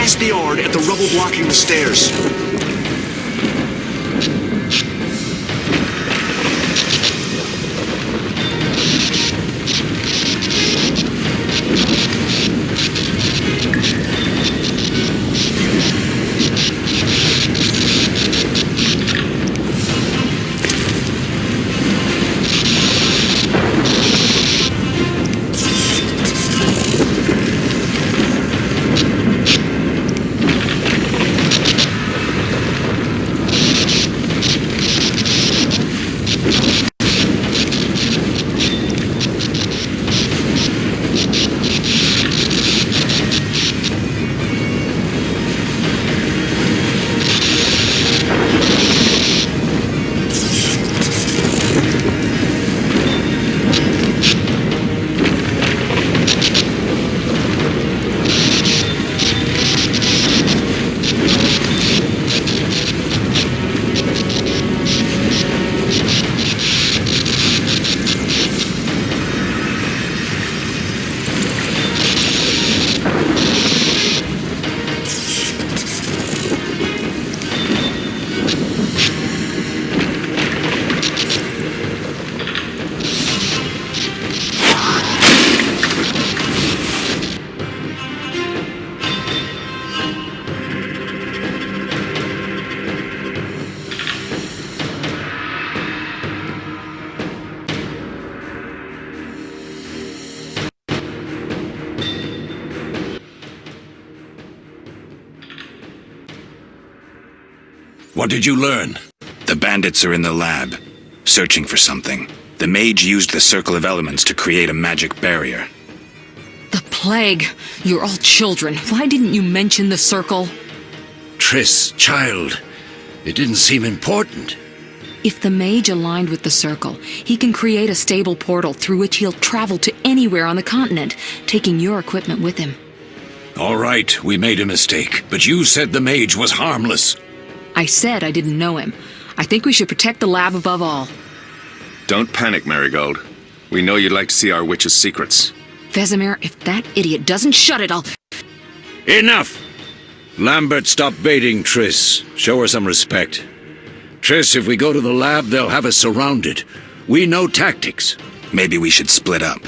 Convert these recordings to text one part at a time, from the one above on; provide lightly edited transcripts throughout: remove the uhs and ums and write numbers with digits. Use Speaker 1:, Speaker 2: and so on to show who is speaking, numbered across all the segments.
Speaker 1: past the yard at the rubble blocking the stairs.
Speaker 2: What did you learn?
Speaker 3: The bandits are in the lab, searching for something. The mage used the Circle of Elements to create a magic barrier.
Speaker 4: The plague! You're all children. Why didn't you mention the Circle?
Speaker 2: Triss, child. It didn't seem important.
Speaker 4: If the mage aligned with the Circle, he can create a stable portal through which he'll travel to anywhere on the continent, taking your equipment with him.
Speaker 2: All right, we made a mistake, but you said the mage was harmless.
Speaker 4: I said I didn't know him. I think we should protect the lab above all.
Speaker 5: Don't panic, Marigold. We know you'd like to see our witch's secrets.
Speaker 4: Vesemir, if that idiot doesn't shut it, I'll...
Speaker 2: Enough! Lambert, stop baiting Triss. Show her some respect. Triss, if we go to the lab, they'll have us surrounded. We know tactics.
Speaker 3: Maybe we should split up.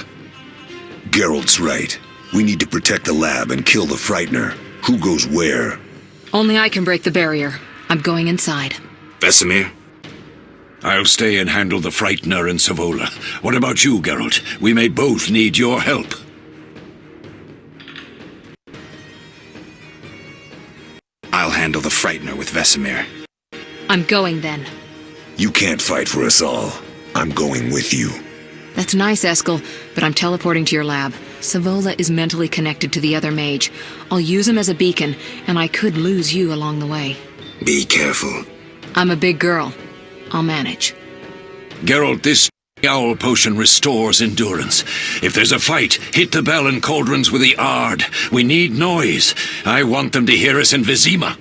Speaker 6: Geralt's right. We need to protect the lab and kill the Frightener. Who goes where?
Speaker 4: Only I can break the barrier. I'm going inside.
Speaker 3: Vesemir?
Speaker 2: I'll stay and handle the Frightener and Savola. What about you, Geralt? We may both need your help.
Speaker 3: I'll handle the Frightener with Vesemir.
Speaker 4: I'm going then.
Speaker 6: You can't fight for us all. I'm going with you.
Speaker 4: That's nice, Eskel, but I'm teleporting to your lab. Savola is mentally connected to the other mage. I'll use him as a beacon, and I could lose you along the way.
Speaker 3: Be careful.
Speaker 4: I'm a big girl. I'll manage.
Speaker 2: Geralt, this owl potion restores endurance. If there's a fight, hit the bell and cauldrons with the Ard. We need noise. I want them to hear us in Vizima.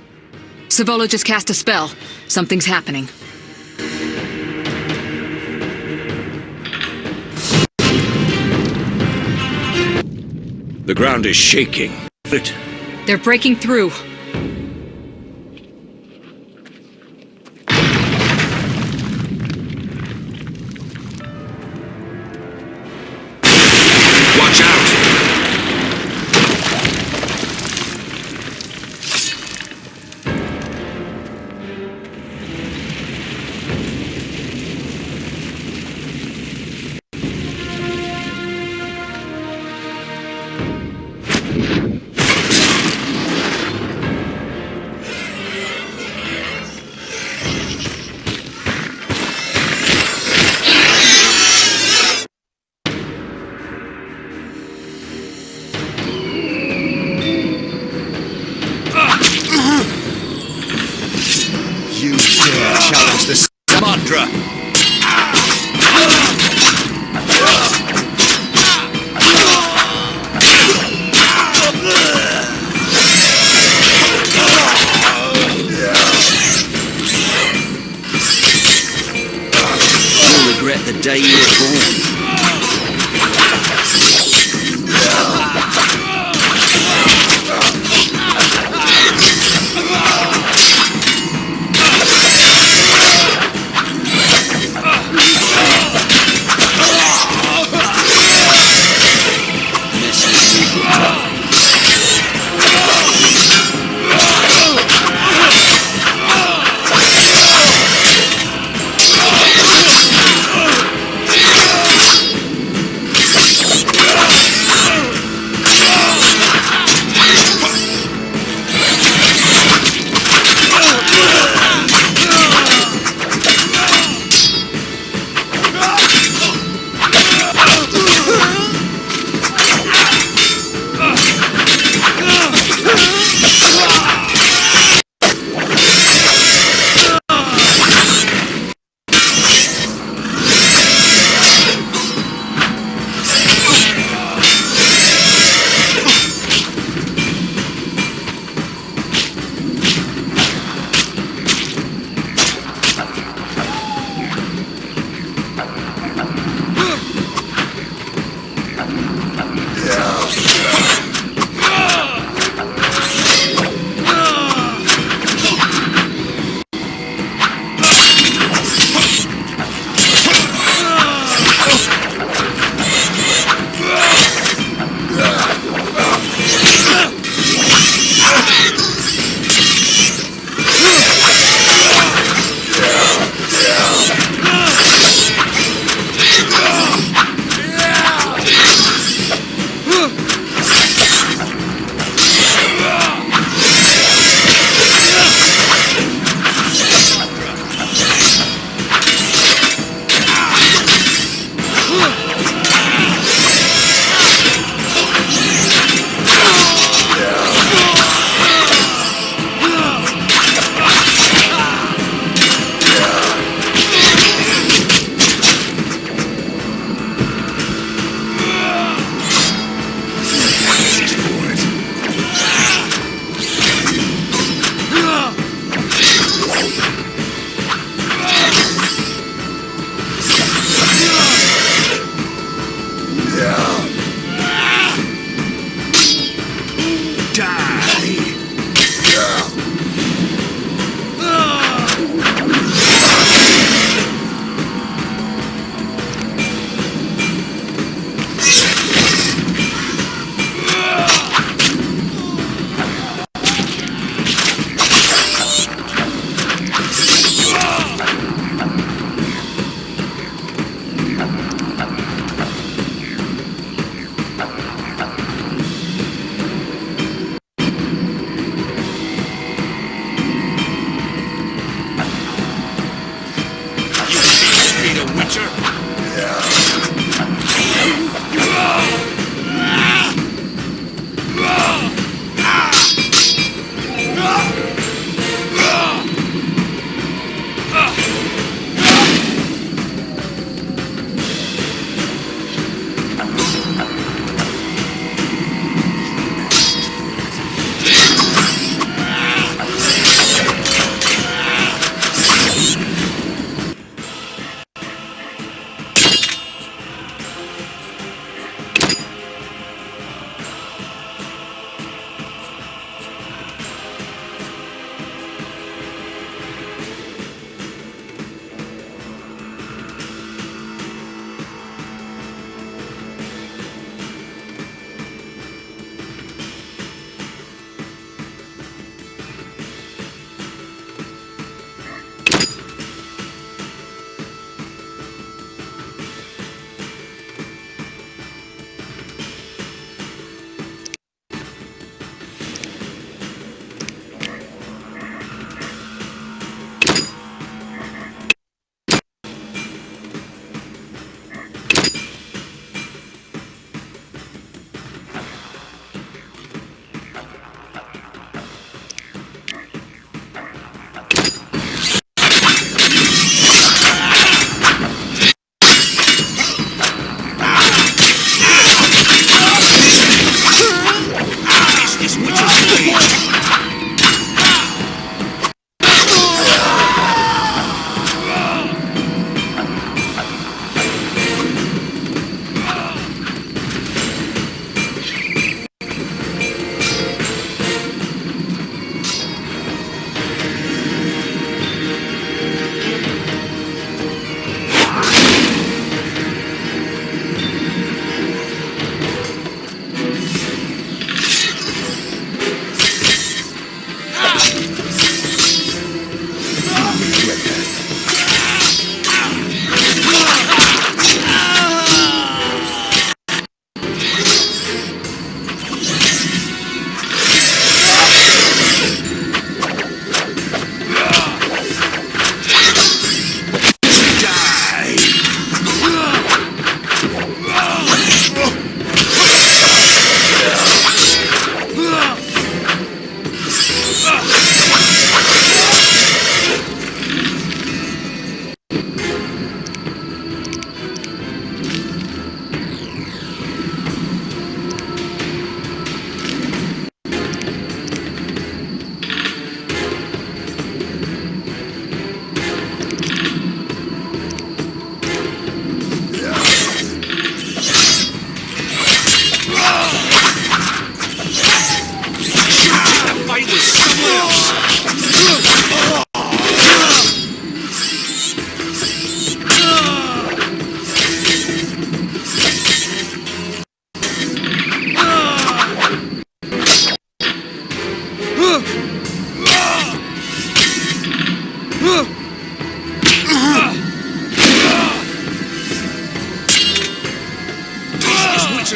Speaker 4: Savola just cast a spell. Something's happening.
Speaker 2: The ground is shaking.
Speaker 4: They're breaking through.
Speaker 3: Watch out!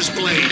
Speaker 1: Witch's blade.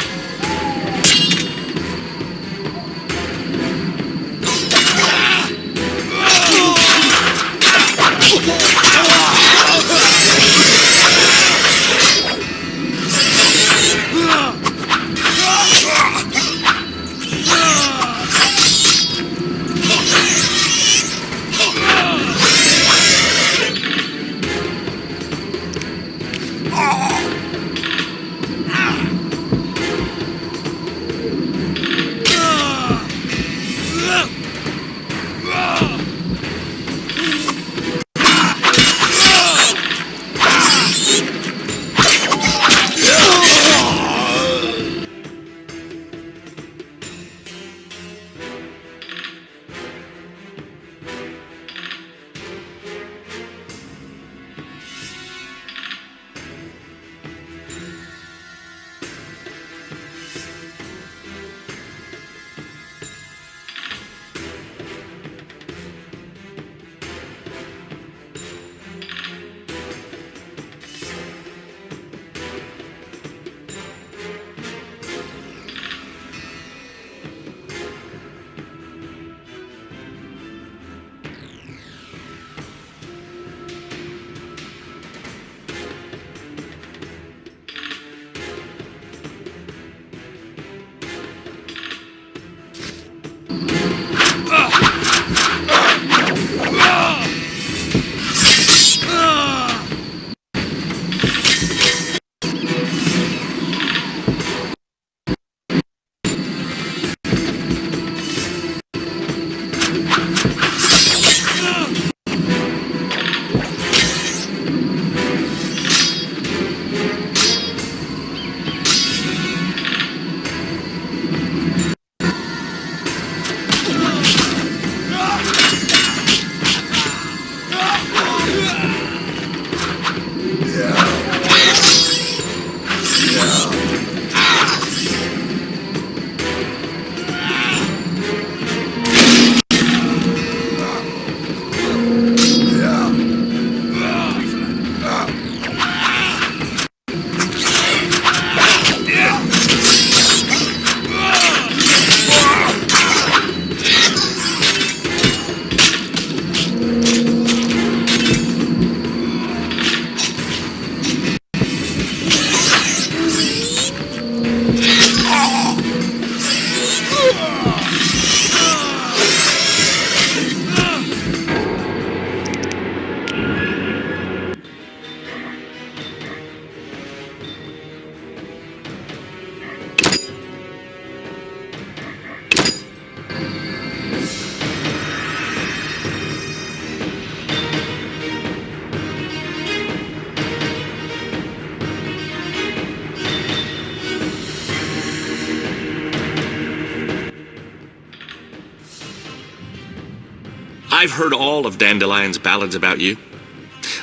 Speaker 5: I've heard all of Dandelion's ballads about you.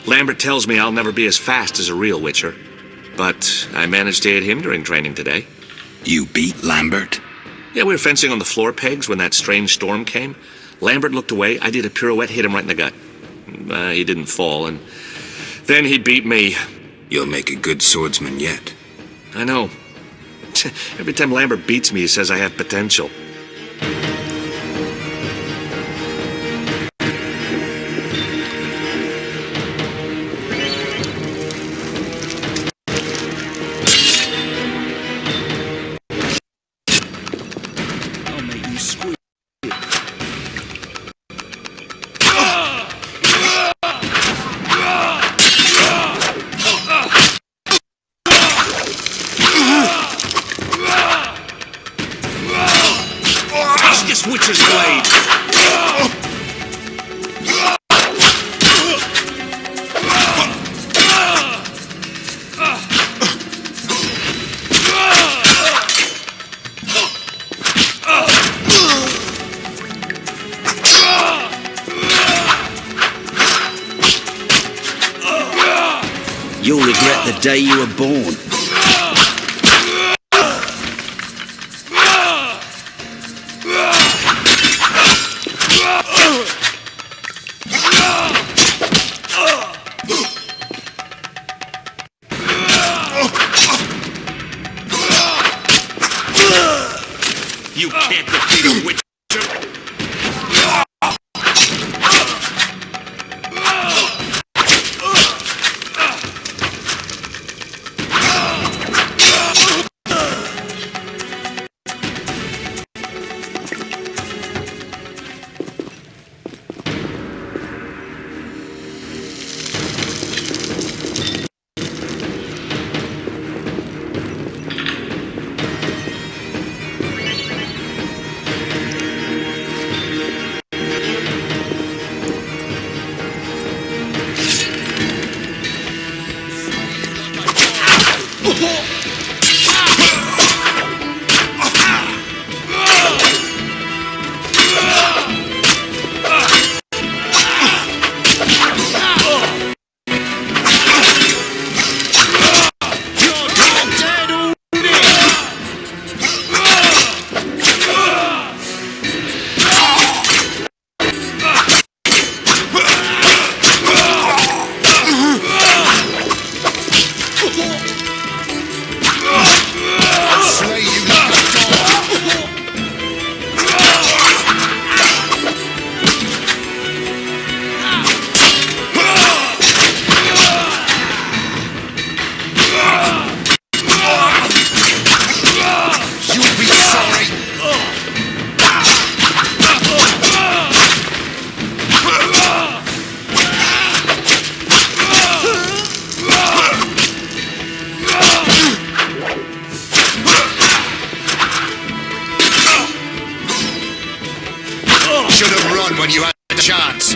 Speaker 5: Lambert tells me I'll never be as fast as a real Witcher. But I managed to hit him during training today.
Speaker 3: You beat Lambert?
Speaker 5: Yeah, we were fencing on the floor pegs when that strange storm came. Lambert looked away, I did a pirouette, hit him right in the gut. He didn't fall, and then he beat me.
Speaker 3: You'll make a good swordsman yet.
Speaker 5: I know. Every time Lambert beats me, he says I have potential. Witch's blade!
Speaker 7: You'll regret the day you were born.
Speaker 5: You can't defeat a Witcher!
Speaker 3: Should have run when you had the chance.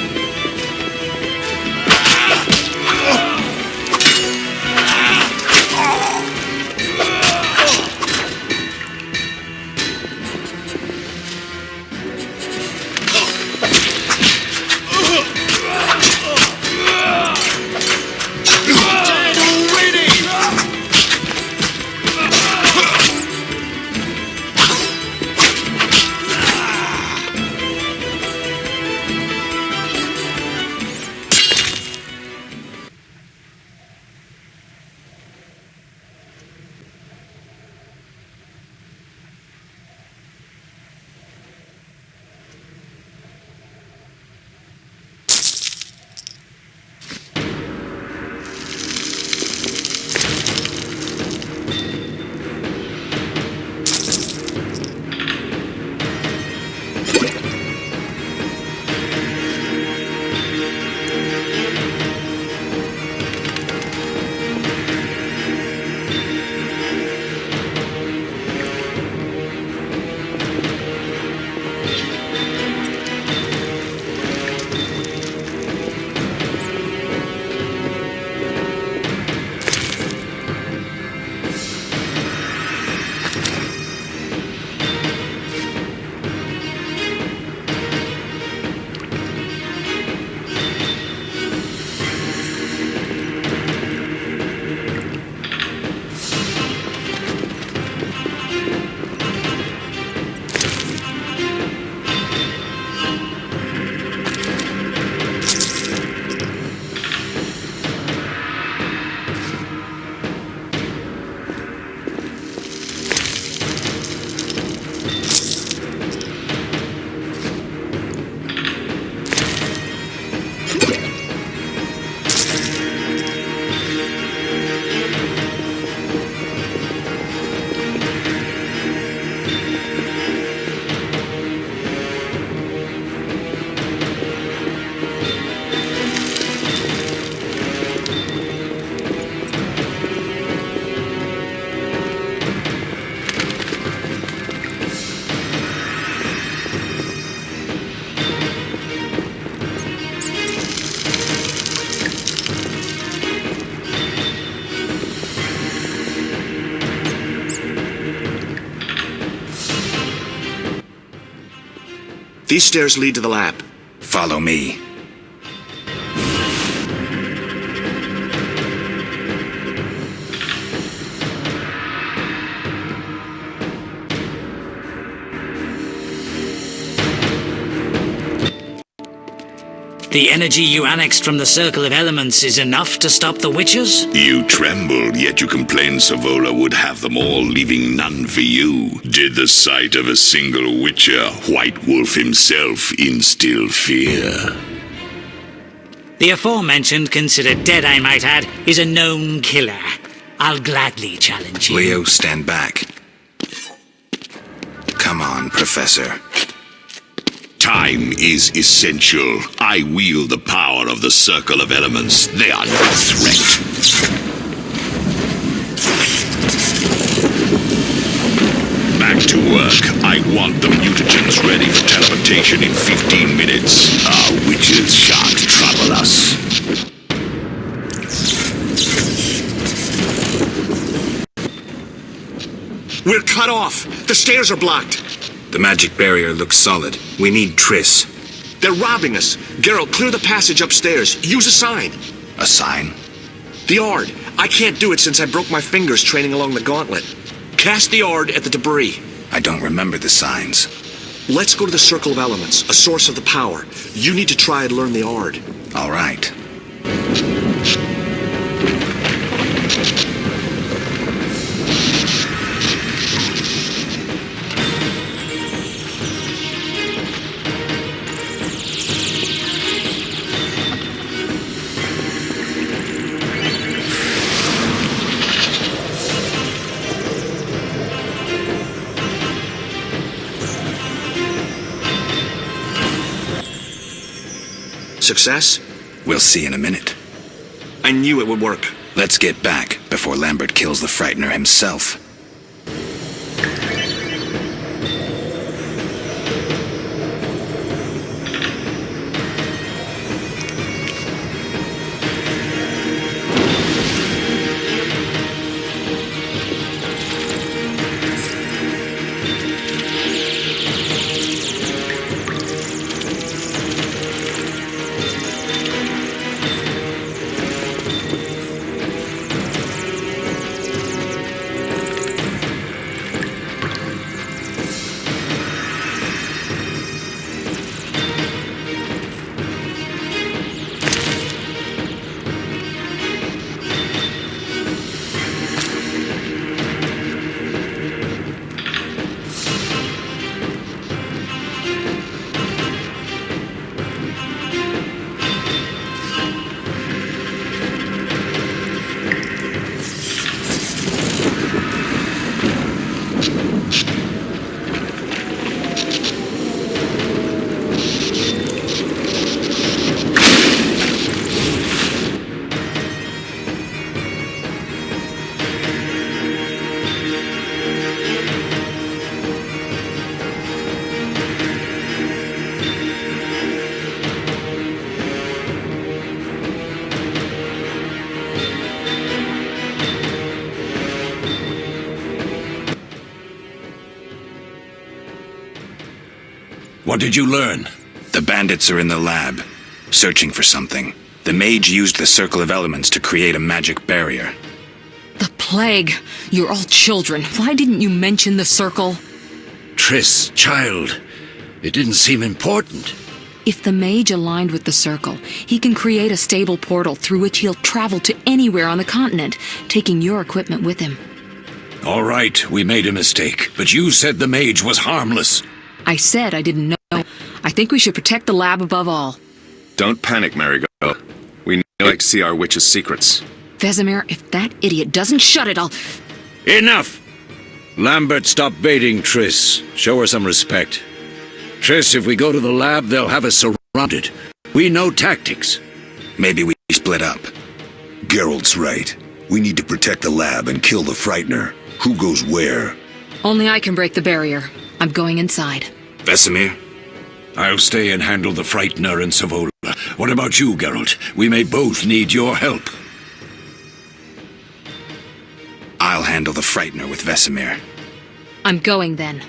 Speaker 5: These stairs lead to the lab.
Speaker 3: Follow me.
Speaker 8: The energy you annexed from the Circle of Elements is enough to stop the Witchers?
Speaker 9: You trembled, yet you complained Savola would have them all, leaving none for you. Did the sight of a single Witcher, White Wolf himself, instill fear?
Speaker 8: The aforementioned, considered dead I might add, is a known killer. I'll gladly challenge you.
Speaker 3: Leo, stand back. Come on, Professor.
Speaker 9: Time is essential. I wield the power of the Circle of Elements. They are no threat. Back to work. I want the mutagens ready for teleportation in 15 minutes. Our witches shan't trouble us.
Speaker 5: We're cut off. The stairs are blocked.
Speaker 3: The magic barrier looks solid. We need Triss.
Speaker 5: They're robbing us. Geralt, clear the passage upstairs. Use a sign.
Speaker 3: A sign?
Speaker 5: The Ard. I can't do it since I broke my fingers training along the gauntlet. Cast the Ard at the debris.
Speaker 3: I don't remember the signs.
Speaker 5: Let's go to the Circle of Elements, a source of the power. You need to try and learn the Ard.
Speaker 3: All right.
Speaker 5: Success?
Speaker 3: We'll see in a minute.
Speaker 5: I knew it would work.
Speaker 3: Let's get back before Lambert kills the Frightener himself.
Speaker 2: What did you learn?
Speaker 3: The bandits are in the lab, searching for something. The mage used the Circle of Elements to create a magic barrier.
Speaker 4: The plague. You're all children. Why didn't you mention the circle?
Speaker 2: Triss, child. It didn't seem important.
Speaker 4: If the mage aligned with the circle, he can create a stable portal through which he'll travel to anywhere on the continent, taking your equipment with him.
Speaker 2: All right, we made a mistake, but you said the mage was harmless.
Speaker 4: I said I didn't know. I think we should protect the lab above all.
Speaker 10: Don't panic, Marigold. We like to see our witch's secrets.
Speaker 4: Vesemir, if that idiot doesn't shut it, I'll...
Speaker 2: Enough! Lambert, stop baiting Triss. Show her some respect. Triss, if we go to the lab, they'll have us surrounded. We know tactics.
Speaker 3: Maybe we split up.
Speaker 6: Geralt's right. We need to protect the lab and kill the Frightener. Who goes where?
Speaker 4: Only I can break the barrier. I'm going inside.
Speaker 3: Vesemir?
Speaker 2: I'll stay and handle the Frightener and Savola. What about you, Geralt? We may both need your help.
Speaker 3: I'll handle the Frightener with Vesemir.
Speaker 4: I'm going then.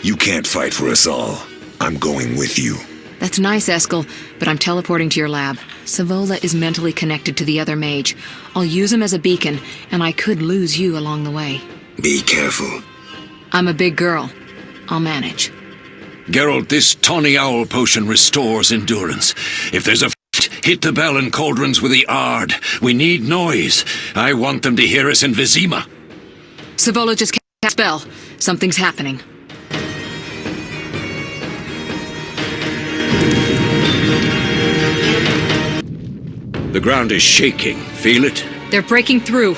Speaker 6: You can't fight for us all. I'm going with you.
Speaker 4: That's nice, Eskel, but I'm teleporting to your lab. Savola is mentally connected to the other mage. I'll use him as a beacon, and I could lose you along the way.
Speaker 3: Be careful.
Speaker 4: I'm a big girl. I'll manage.
Speaker 2: Geralt, this tawny owl potion restores endurance. If there's a hit the bell and cauldrons with the Ard. We need noise. I want them to hear us in Vizima.
Speaker 4: Savola just cast a spell. Something's happening.
Speaker 2: The ground is shaking. Feel it?
Speaker 4: They're breaking through.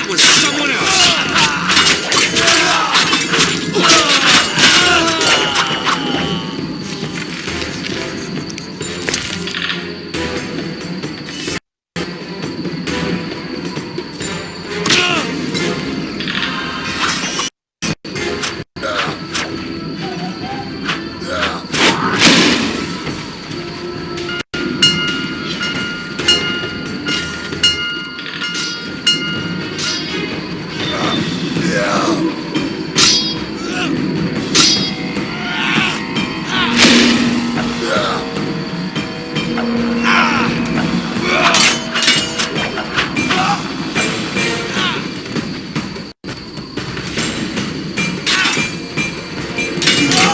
Speaker 2: was someone else!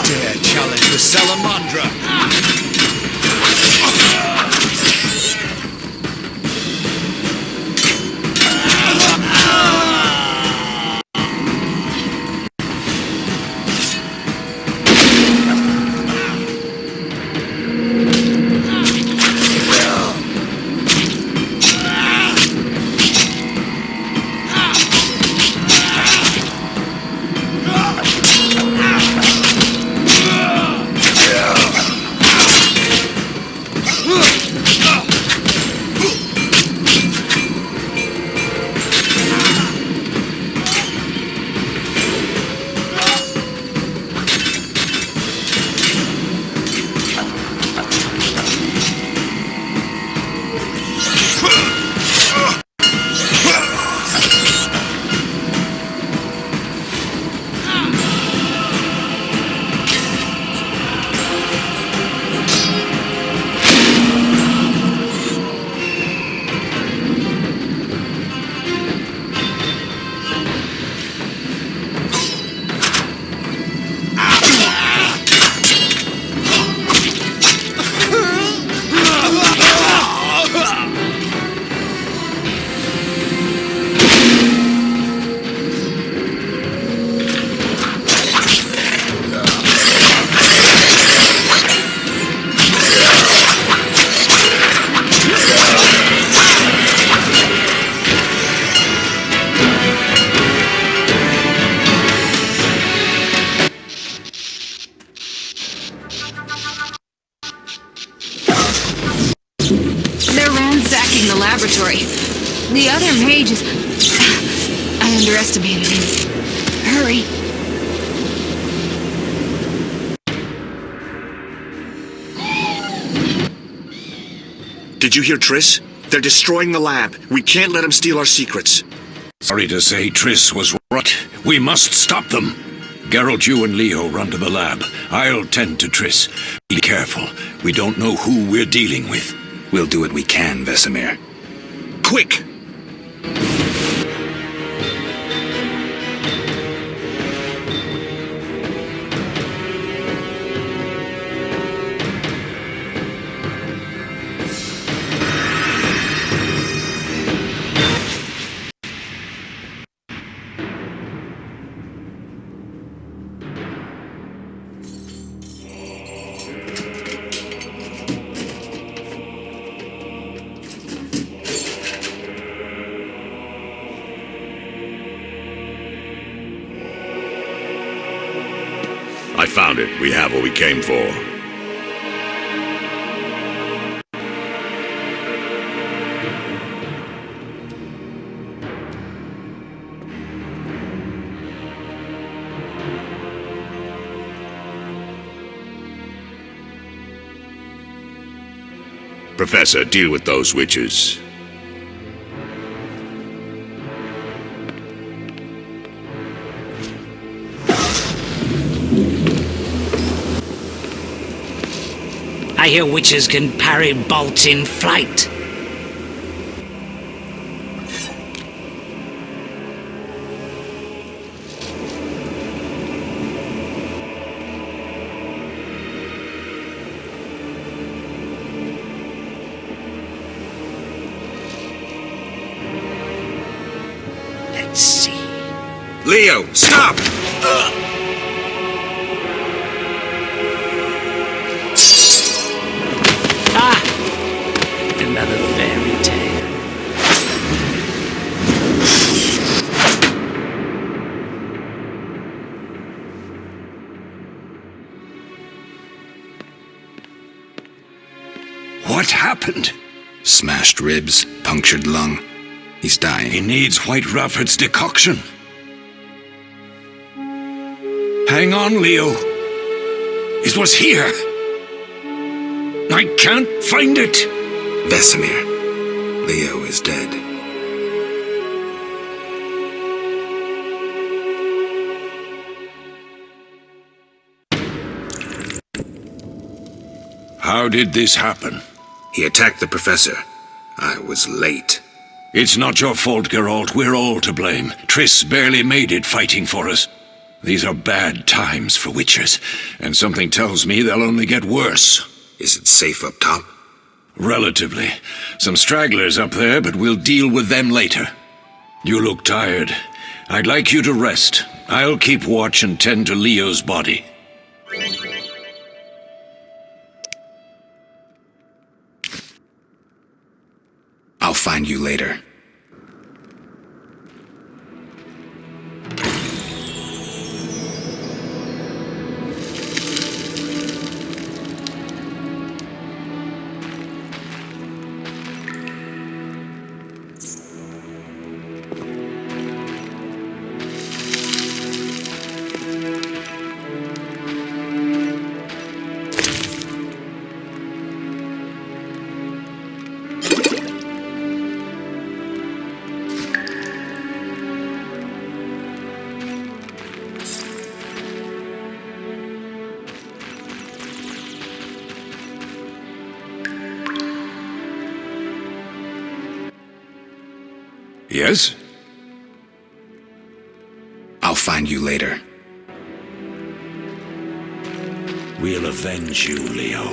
Speaker 1: Dare challenge the Salamandra!
Speaker 4: They're ransacking the laboratory. The other mage is... I underestimated him. Hurry.
Speaker 5: Did you hear Triss? They're destroying the lab. We can't let them steal our secrets.
Speaker 2: Sorry to say, Triss was right. We must stop them. Geralt, you and Leo run to the lab. I'll tend to Triss. Be careful. We don't know who we're dealing with.
Speaker 3: We'll do what we can, Vesemir.
Speaker 5: Quick!
Speaker 9: I found it. We have what we came for. Professor, deal with those witches.
Speaker 8: I hear witches can parry bolts in flight. Let's see.
Speaker 5: Leo, stop!
Speaker 8: Another fairy tale.
Speaker 2: happened?
Speaker 3: Smashed ribs, punctured lung. He's dying.
Speaker 2: He needs White Rafford's decoction. Hang on, Leo. It was here. I can't find it.
Speaker 3: Vesemir. Leo is dead.
Speaker 2: How did this happen?
Speaker 3: He attacked the professor. I was late.
Speaker 2: It's not your fault, Geralt. We're all to blame. Triss barely made it fighting for us. These are bad times for Witchers, and something tells me they'll only get worse.
Speaker 3: Is it safe up top?
Speaker 2: Relatively. Some stragglers up there, but we'll deal with them later. You look tired. I'd like you to rest. I'll keep watch and tend to Leo's body.
Speaker 3: I'll find you later.
Speaker 2: Yes?
Speaker 3: I'll find you later.
Speaker 2: We'll avenge you, Leo.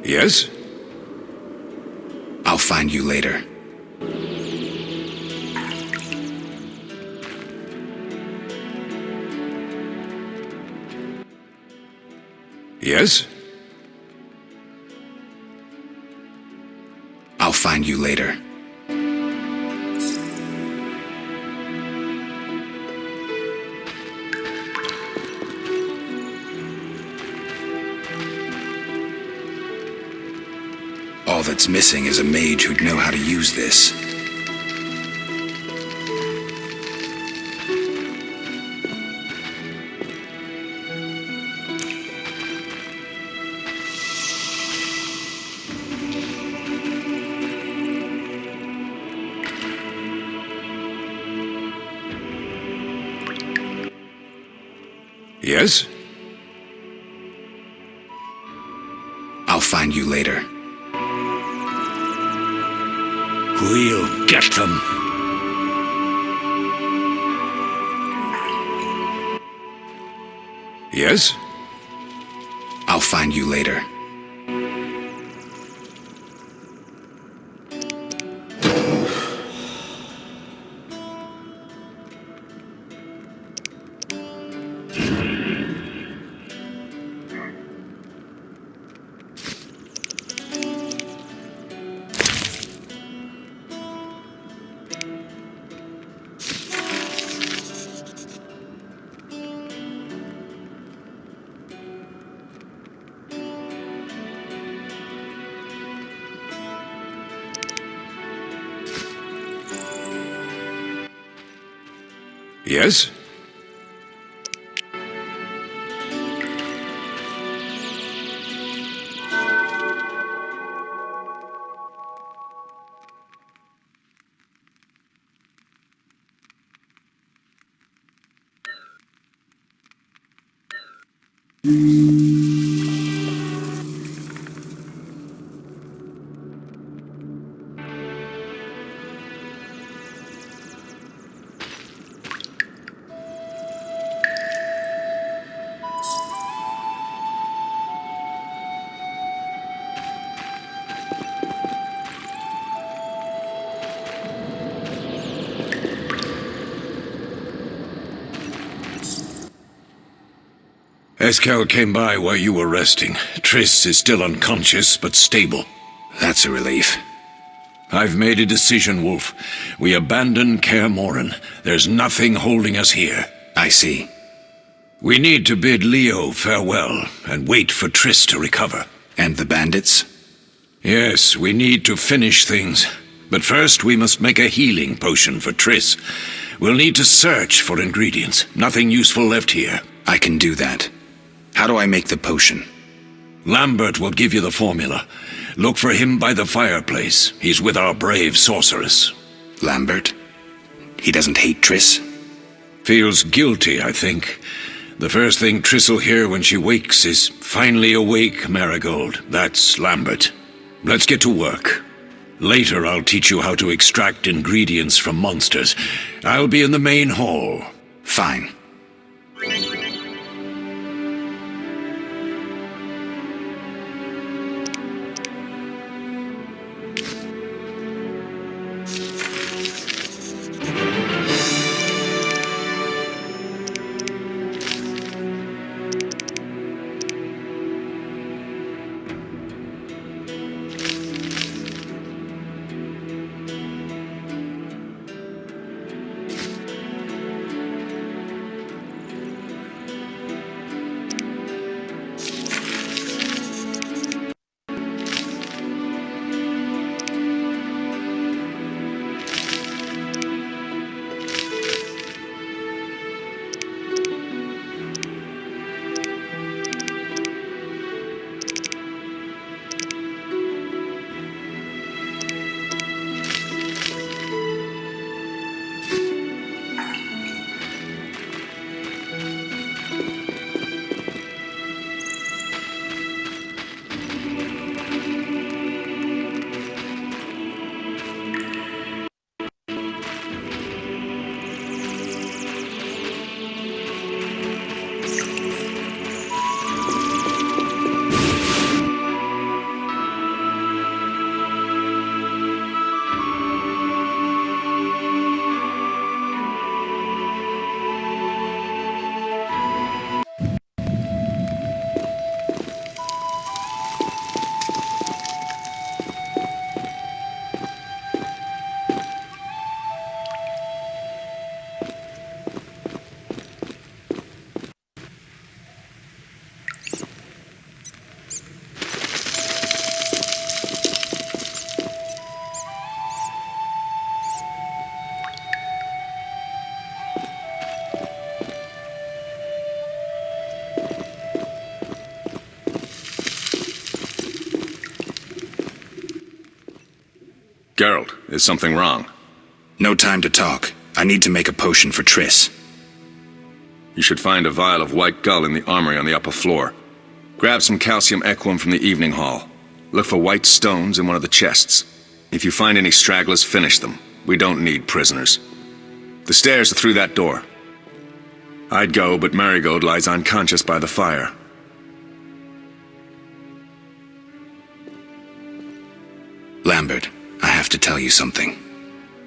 Speaker 2: Yes?
Speaker 3: I'll find you later.
Speaker 2: Yes?
Speaker 3: I'll find you later. All that's missing is a mage who'd know how to use this.
Speaker 2: Yes?
Speaker 3: I'll find you later.
Speaker 2: We'll get them. Yes?
Speaker 3: I'll find you later.
Speaker 2: Yes? Eskel came by while you were resting. Triss is still unconscious, but stable.
Speaker 3: That's a relief.
Speaker 2: I've made a decision, Wolf. We abandon Kaer Morhen. There's nothing holding us here.
Speaker 3: I see.
Speaker 2: We need to bid Leo farewell and wait for Triss to recover.
Speaker 3: And the bandits?
Speaker 2: Yes, we need to finish things. But first we must make a healing potion for Triss. We'll need to search for ingredients. Nothing useful left here.
Speaker 3: I can do that. How do I make the potion?
Speaker 2: Lambert will give you the formula. Look for him by the fireplace. He's with our brave sorceress.
Speaker 3: Lambert? He doesn't hate Triss?
Speaker 2: Feels guilty, I think. The first thing Triss will hear when she wakes is, "Finally awake, Marigold." That's Lambert. Let's get to work. Later I'll teach you how to extract ingredients from monsters. I'll be in the main hall.
Speaker 3: Fine.
Speaker 10: Geralt, is something wrong?
Speaker 3: No time to talk. I need to make a potion for Triss.
Speaker 10: You should find a vial of white gull in the armory on the upper floor. Grab some calcium equum from the evening hall. Look for white stones in one of the chests. If you find any stragglers, finish them. We don't need prisoners. The stairs are through that door. I'd go, but Marigold lies unconscious by the fire.
Speaker 3: Lambert, I have to tell you something.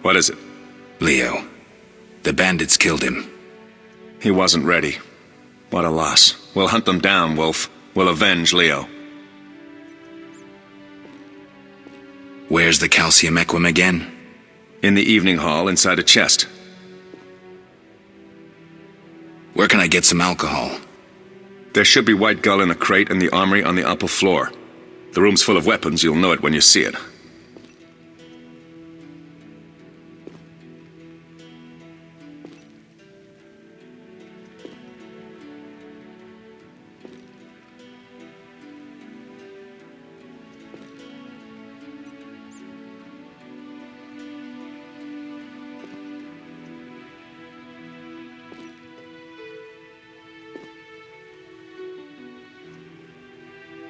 Speaker 10: What is it?
Speaker 3: Leo. The bandits killed him.
Speaker 10: He wasn't ready. What a loss. We'll hunt them down, Wolf. We'll avenge Leo.
Speaker 3: Where's the calcium equum again?
Speaker 10: In the evening hall, inside a chest.
Speaker 3: Where can I get some alcohol?
Speaker 10: There should be white gull in a crate in the armory on the upper floor. The room's full of weapons, you'll know it when you see it.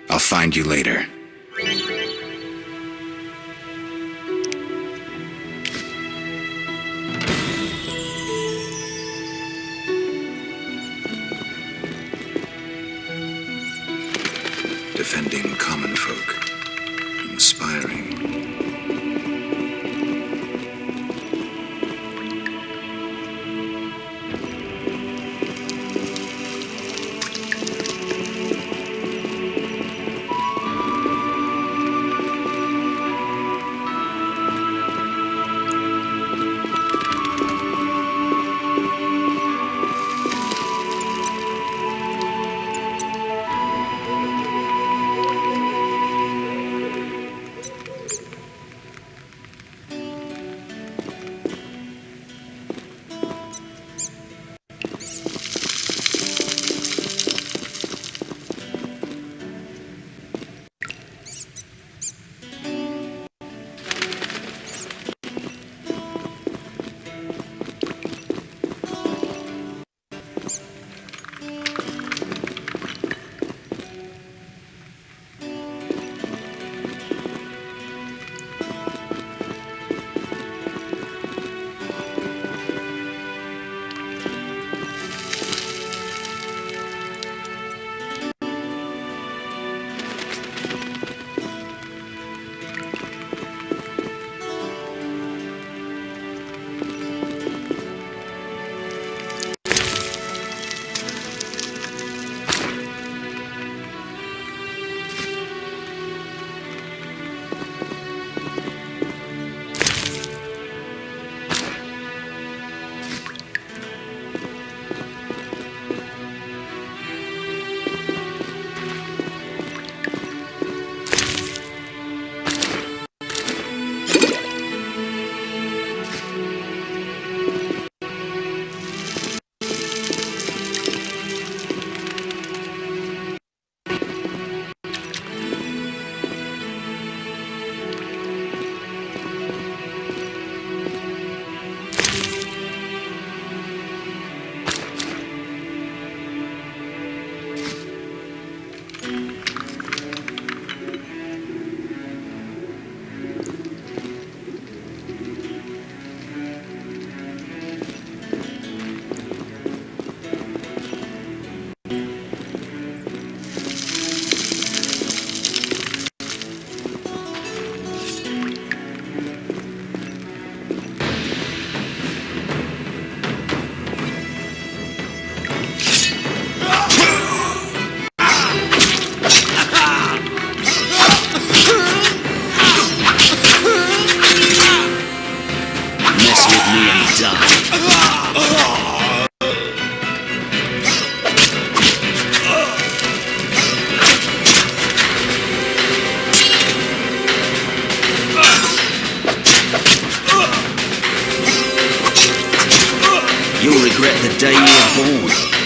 Speaker 3: I'll find you later. Defending common folk. Inspiring.
Speaker 7: regret the day you were born.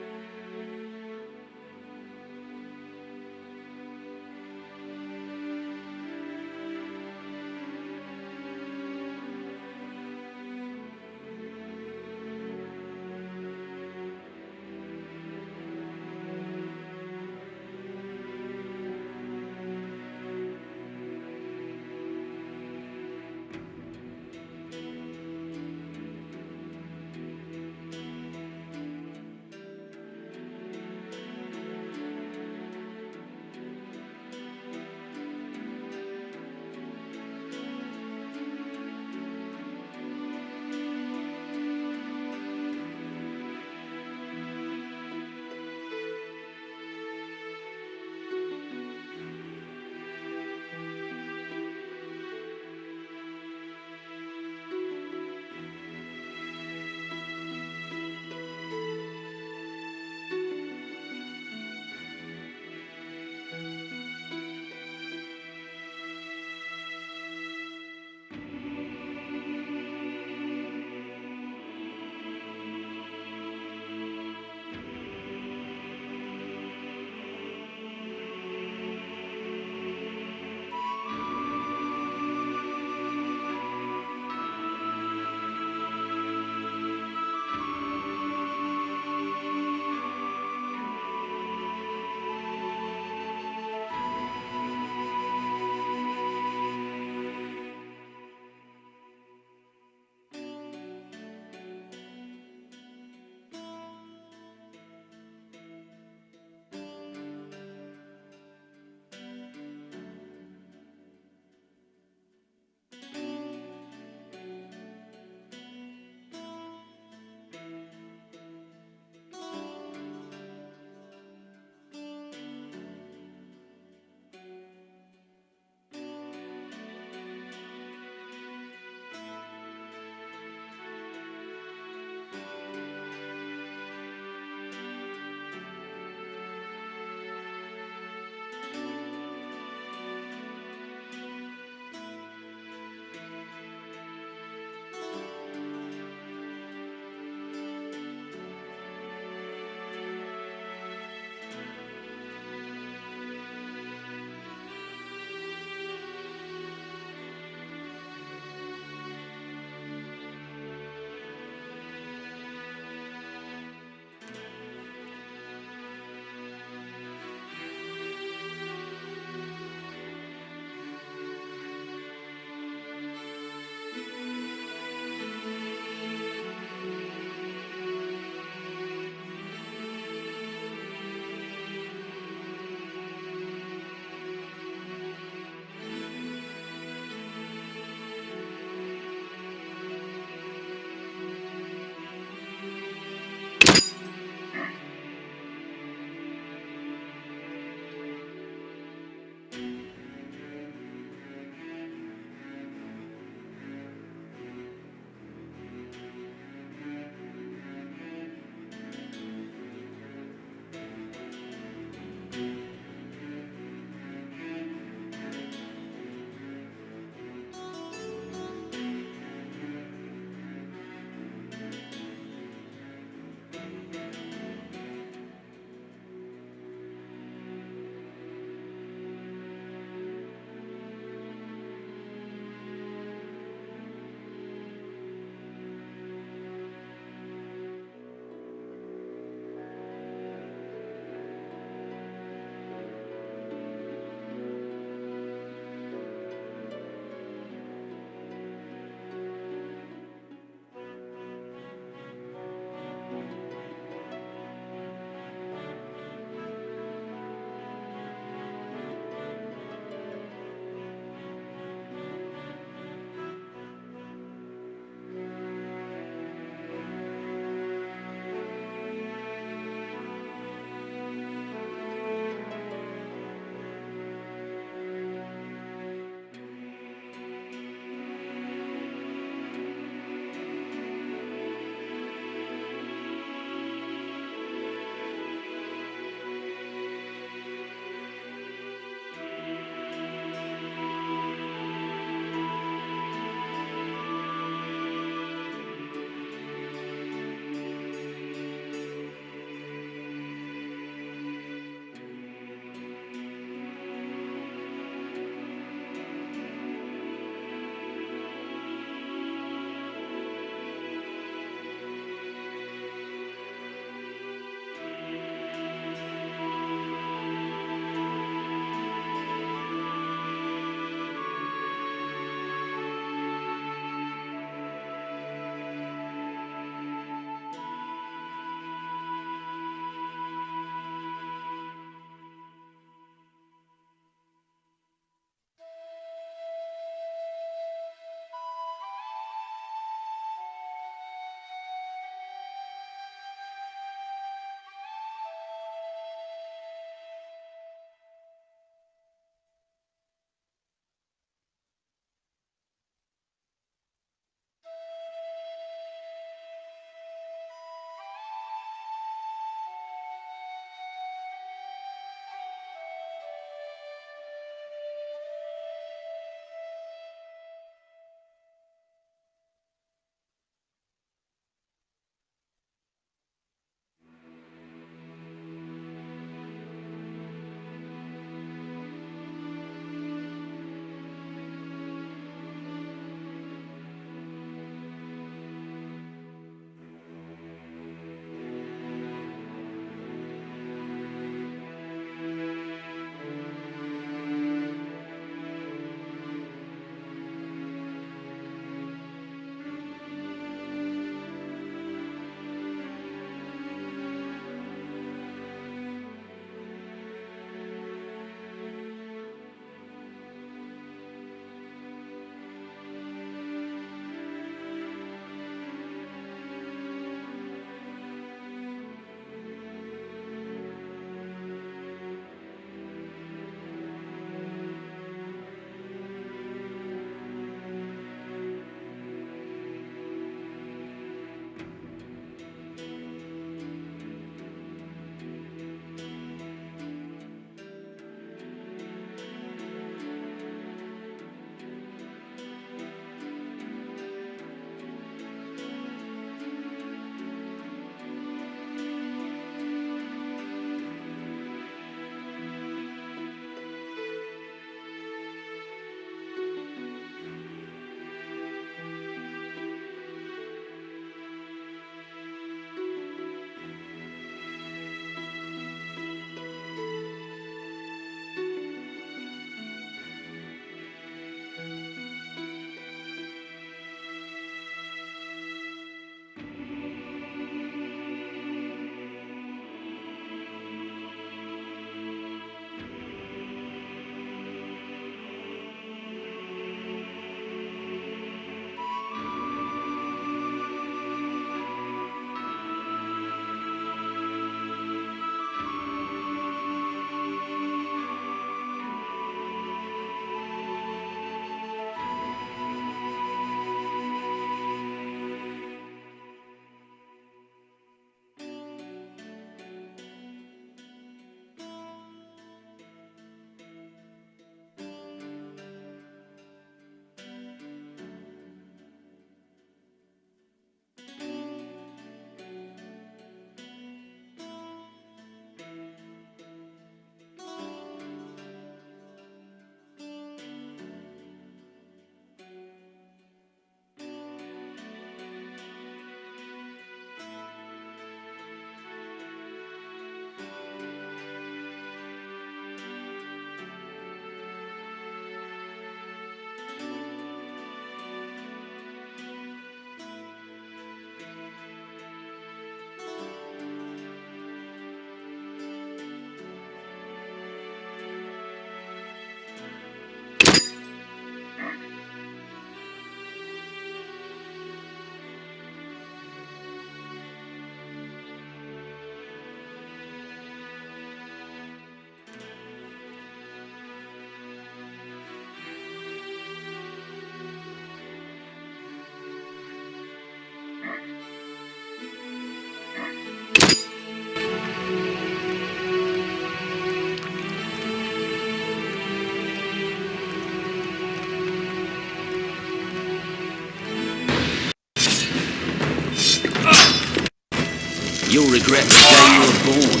Speaker 7: You'll regret the day you were born.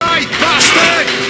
Speaker 1: Die, bastard!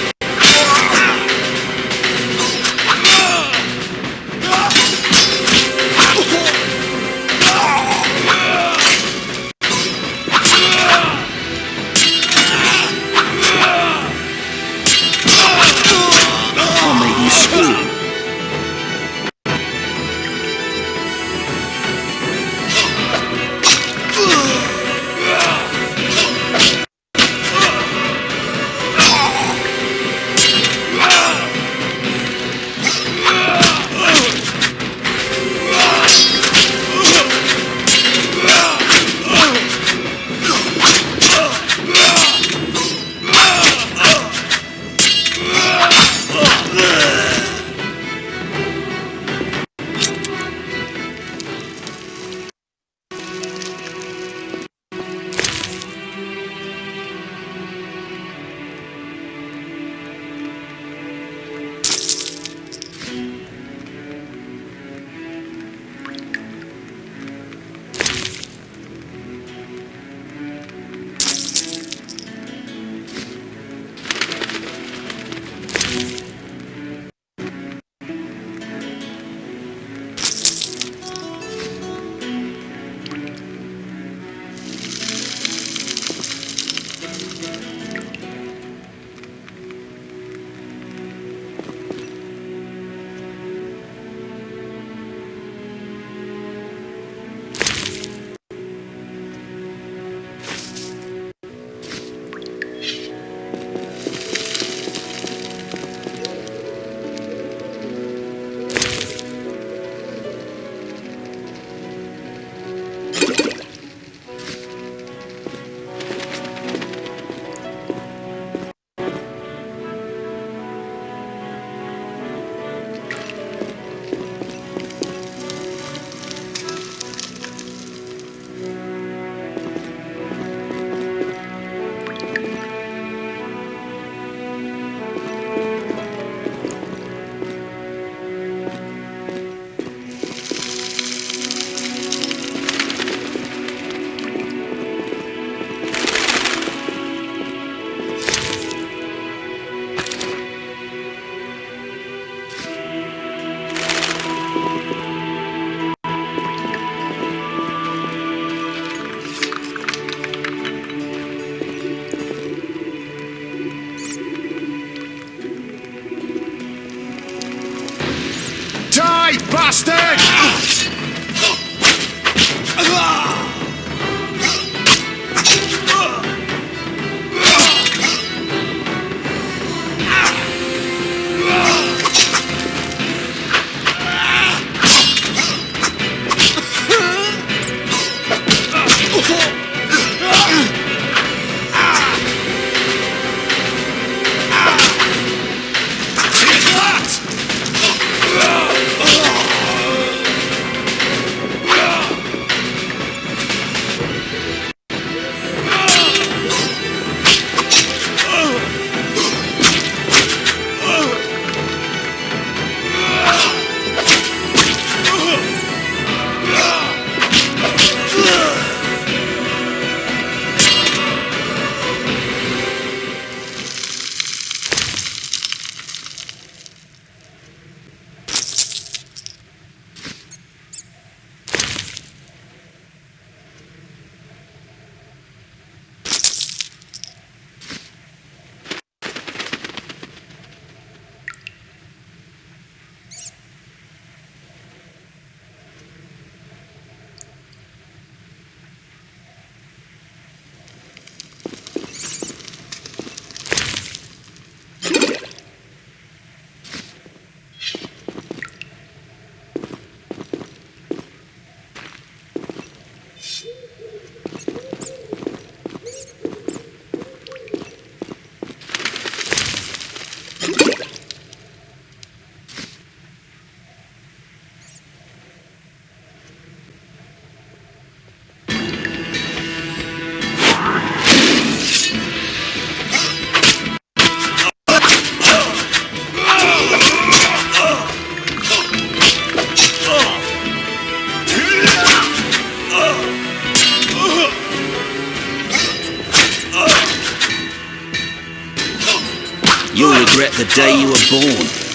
Speaker 7: regret the day you were born.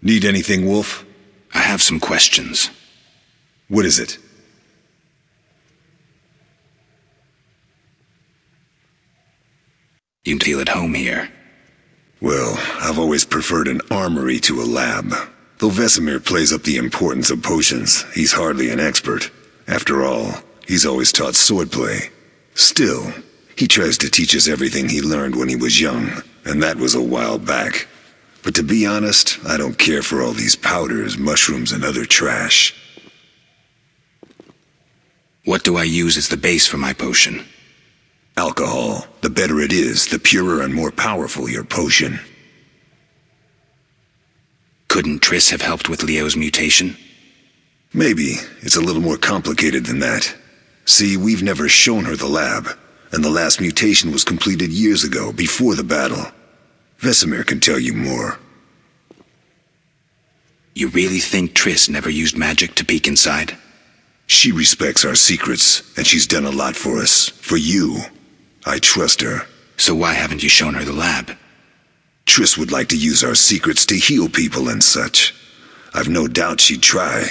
Speaker 6: Need anything, Wolf?
Speaker 3: I have some questions.
Speaker 6: What is it?
Speaker 3: You feel at home here.
Speaker 6: Well, I've always preferred an armory to a lab. Though Vesemir plays up the importance of potions, he's hardly an expert. After all, he's always taught swordplay. Still, he tries to teach us everything he learned when he was young, and that was a while back. But to be honest, I don't care for all these powders, mushrooms, and other trash.
Speaker 3: What do I use as the base for my potion?
Speaker 6: Alcohol. The better it is, the purer and more powerful your potion.
Speaker 3: Couldn't Triss have helped with Leo's mutation?
Speaker 6: Maybe. It's a little more complicated than that. See, we've never shown her the lab, and the last mutation was completed years ago, before the battle. Vesemir can tell you more.
Speaker 3: You really think Triss never used magic to peek inside?
Speaker 6: She respects our secrets, and she's done a lot for us. For you. I trust her.
Speaker 3: So why haven't you shown her the lab?
Speaker 6: Triss would like to use our secrets to heal people and such. I've no doubt she'd try,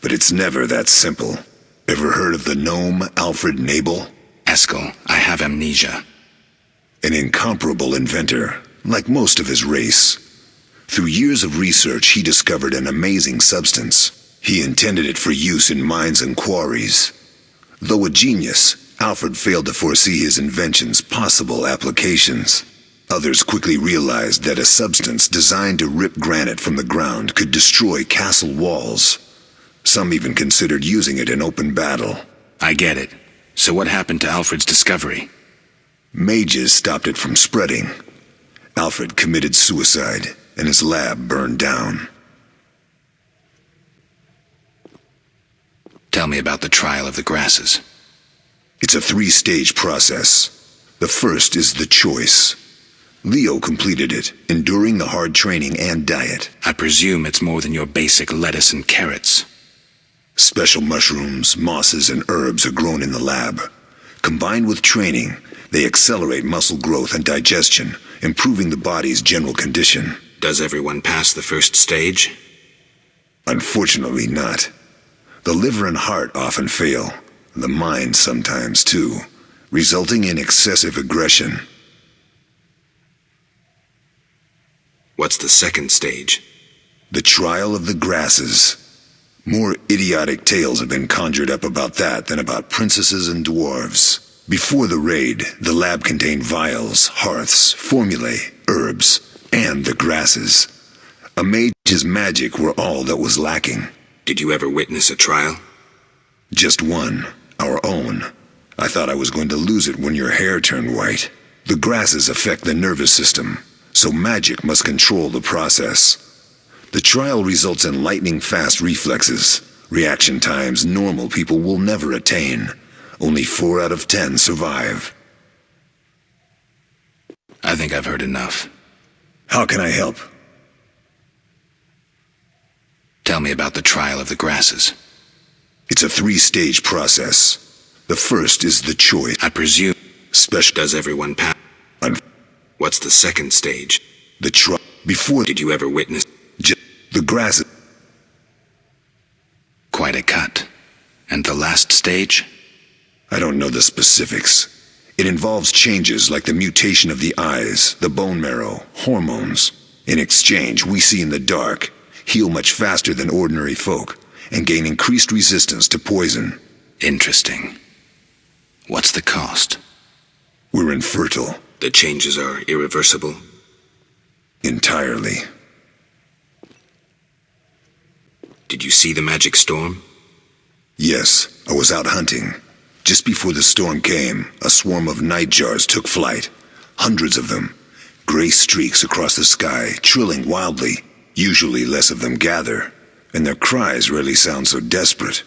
Speaker 6: but it's never that simple. Ever heard of the gnome Alfred Nabel?
Speaker 3: Eskel, I have amnesia.
Speaker 6: An incomparable inventor, like most of his race. Through years of research, he discovered an amazing substance. He intended it for use in mines and quarries. Though a genius, Alfred failed to foresee his invention's possible applications. Others quickly realized that a substance designed to rip granite from the ground could destroy castle walls. Some even considered using it in open battle.
Speaker 3: I get it. So what happened to Alfred's discovery?
Speaker 6: Mages stopped it from spreading. Alfred committed suicide, and his lab burned down.
Speaker 3: Tell me about the trial of the grasses.
Speaker 6: It's a 3-stage process. The first is the choice. Leo completed it, enduring the hard training and diet.
Speaker 3: I presume it's more than your basic lettuce and carrots.
Speaker 6: Special mushrooms, mosses, and herbs are grown in the lab. Combined with training, they accelerate muscle growth and digestion, improving the body's general condition.
Speaker 3: Does everyone pass the first stage?
Speaker 6: Unfortunately not. The liver and heart often fail. The mind sometimes too, resulting in excessive aggression.
Speaker 3: What's the second stage?
Speaker 6: The trial of the grasses. More idiotic tales have been conjured up about that than about princesses and dwarves. Before the raid, the lab contained vials, hearths, formulae, herbs, and the grasses. A mage's magic were all that was lacking.
Speaker 3: Did you ever witness a trial?
Speaker 6: Just one. Our own. I thought I was going to lose it when your hair turned white. The grasses affect the nervous system, so magic must control the process. The trial results in lightning-fast reflexes, reaction times normal people will never attain. Only 4 out of 10 survive.
Speaker 3: I think I've heard enough.
Speaker 6: How can I help?
Speaker 3: Tell me about the trial of the grasses.
Speaker 6: It's a 3-stage process. The first is the choice.
Speaker 3: I presume
Speaker 6: Special.
Speaker 3: does everyone pass? What's the second stage?
Speaker 6: The trial. Before.
Speaker 3: Did you ever witness?
Speaker 6: The grasses.
Speaker 3: Quite a cut. And the last stage?
Speaker 6: I don't know the specifics. It involves changes like the mutation of the eyes, the bone marrow, hormones. In exchange, we see in the dark, heal much faster than ordinary folk, and gain increased resistance to poison.
Speaker 3: Interesting. What's the cost?
Speaker 6: We're infertile.
Speaker 3: The changes are irreversible?
Speaker 6: Entirely.
Speaker 3: Did you see the magic storm?
Speaker 6: Yes, I was out hunting. Just before the storm came, a swarm of nightjars took flight. Hundreds of them. Gray streaks across the sky, trilling wildly. Usually less of them gather, and their cries rarely sound so desperate.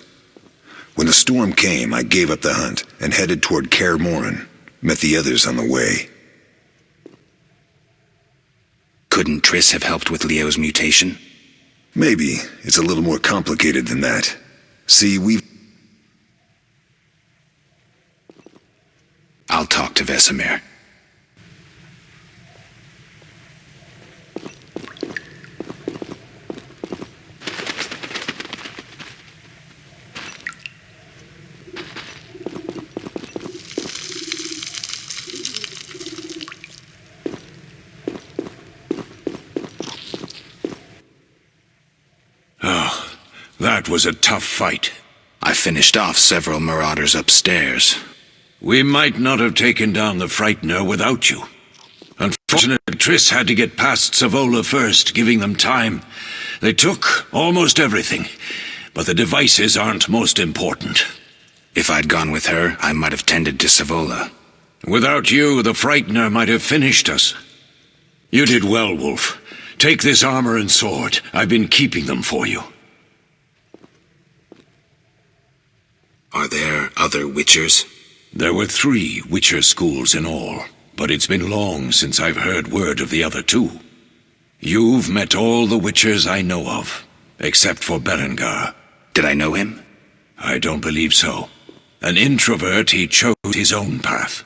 Speaker 6: When the storm came, I gave up the hunt and headed toward Kaer Morhen. Met the others on the way.
Speaker 3: Couldn't Triss have helped with Leo's mutation?
Speaker 6: Maybe. It's a little more complicated than that. See,
Speaker 3: I'll talk to Vesemir.
Speaker 2: That was a tough fight.
Speaker 3: I finished off several marauders upstairs.
Speaker 2: We might not have taken down the Frightener without you. Unfortunately, Triss had to get past Savola first, giving them time. They took almost everything, but the devices aren't most important.
Speaker 3: If I'd gone with her, I might have tended to Savola.
Speaker 2: Without you, the Frightener might have finished us. You did well, Wolf. Take this armor and sword. I've been keeping them for you.
Speaker 3: Are there other Witchers?
Speaker 2: There were 3 Witcher schools in all, but it's been long since I've heard word of the other 2. You've met all the Witchers I know of, except for Berengar.
Speaker 3: Did I know him?
Speaker 2: I don't believe so. An introvert, he chose his own path.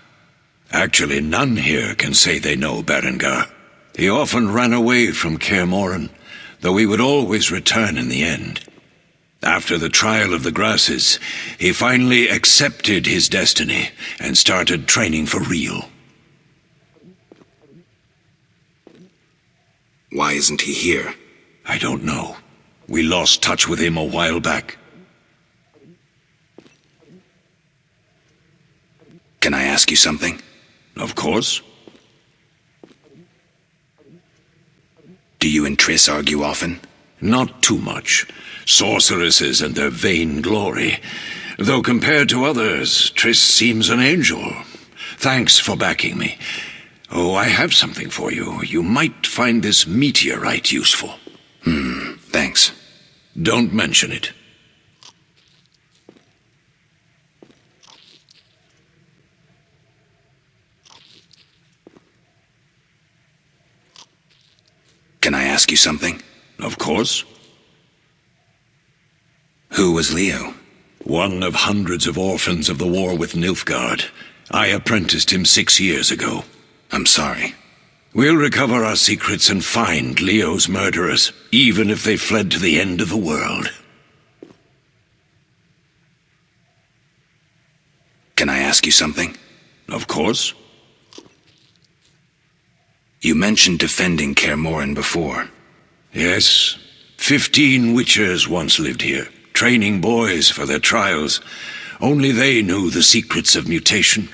Speaker 2: Actually, none here can say they know Berengar. He often ran away from Kaer Morhen, though he would always return in the end. After the trial of the Grasses, he finally accepted his destiny and started training for real.
Speaker 3: Why isn't he here?
Speaker 2: I don't know. We lost touch with him a while back.
Speaker 3: Can I ask you something?
Speaker 2: Of course.
Speaker 3: Do you and Triss argue often?
Speaker 2: Not too much. Sorceresses and their vain glory. Though compared to others, Triss seems an angel. Thanks for backing me. Oh, I have something for you. You might find this meteorite useful.
Speaker 3: Thanks.
Speaker 2: Don't mention it.
Speaker 3: Can I ask you something?
Speaker 2: Of course.
Speaker 3: Who was Leo?
Speaker 2: One of hundreds of orphans of the war with Nilfgaard. I apprenticed him 6 years ago.
Speaker 3: I'm sorry.
Speaker 2: We'll recover our secrets and find Leo's murderers, even if they fled to the end of the world.
Speaker 3: Can I ask you something?
Speaker 2: Of course.
Speaker 3: You mentioned defending Kaer Morhen before.
Speaker 2: Yes. 15 Witchers once lived here, training boys for their trials. Only they knew the secrets of mutation.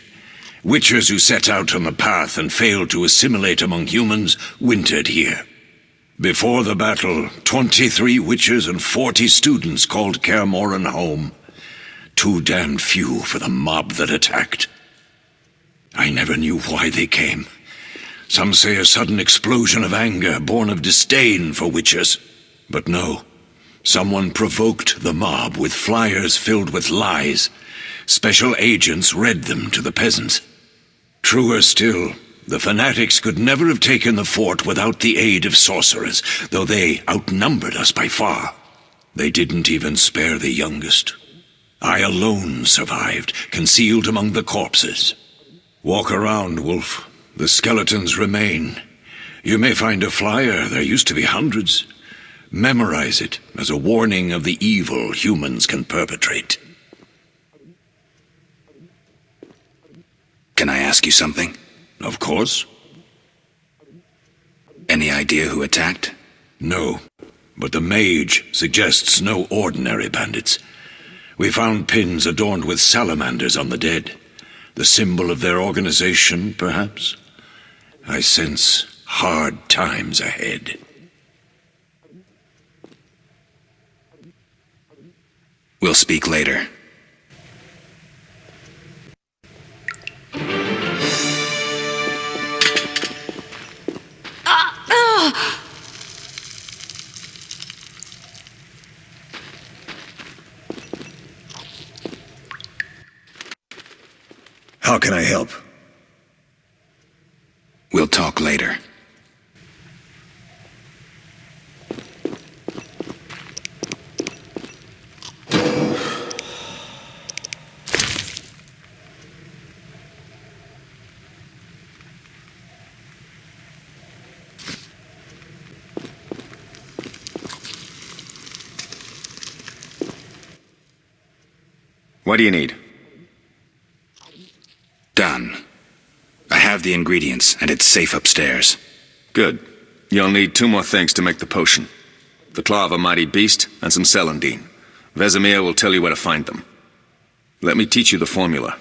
Speaker 2: Witchers who set out on the path and failed to assimilate among humans wintered here. Before the battle, 23 Witchers and 40 students called Kaer Morhen home. Too damned few for the mob that attacked. I never knew why they came. Some say a sudden explosion of anger born of disdain for Witchers. But no, someone provoked the mob with flyers filled with lies. Special agents read them to the peasants. Truer still, the fanatics could never have taken the fort without the aid of sorcerers, though they outnumbered us by far. They didn't even spare the youngest. I alone survived, concealed among the corpses. Walk around, Wolf. The skeletons remain. You may find a flyer, there used to be hundreds. Memorize it as a warning of the evil humans can perpetrate.
Speaker 3: Can I ask you something?
Speaker 2: Of course.
Speaker 3: Any idea who attacked?
Speaker 2: No, but the mage suggests no ordinary bandits. We found pins adorned with salamanders on the dead. The symbol of their organization, perhaps? I sense hard times ahead.
Speaker 3: We'll speak later.
Speaker 6: How can I help?
Speaker 3: We'll talk later.
Speaker 10: What do you need?
Speaker 3: Done. I have the ingredients, and it's safe upstairs.
Speaker 10: Good. You'll need 2 more things to make the potion. The claw of a mighty beast and some celandine. Vesemir will tell you where to find them. Let me teach you the formula.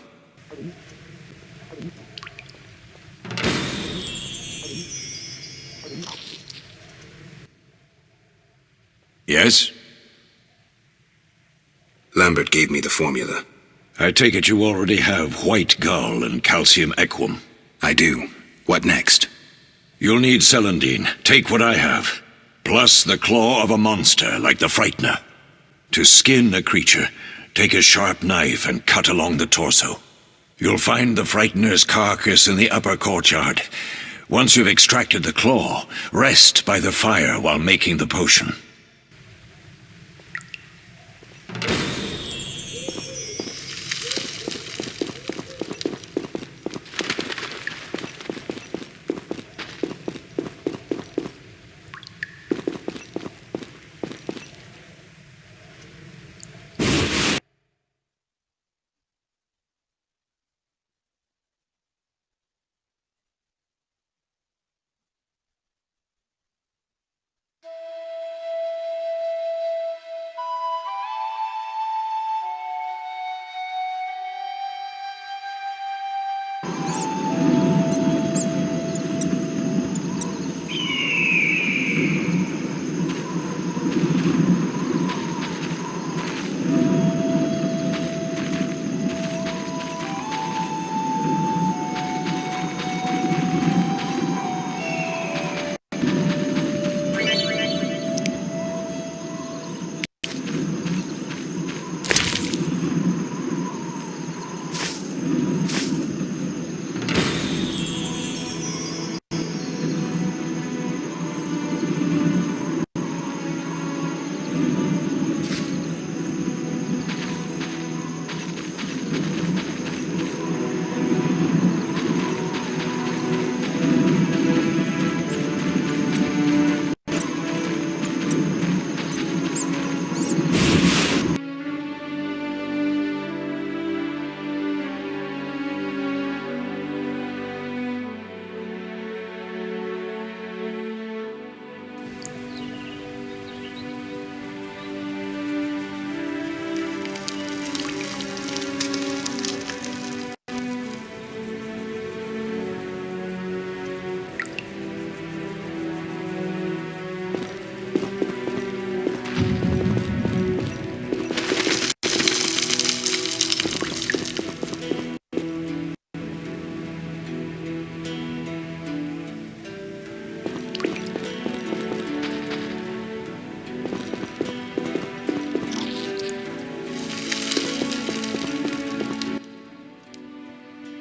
Speaker 2: Yes?
Speaker 3: Lambert gave me the formula.
Speaker 2: I take it you already have white gall and calcium equum.
Speaker 3: I do. What next?
Speaker 2: You'll need celandine. Take what I have. Plus the claw of a monster, like the Frightener. To skin a creature, take a sharp knife and cut along the torso. You'll find the Frightener's carcass in the upper courtyard. Once you've extracted the claw, rest by the fire while making the potion.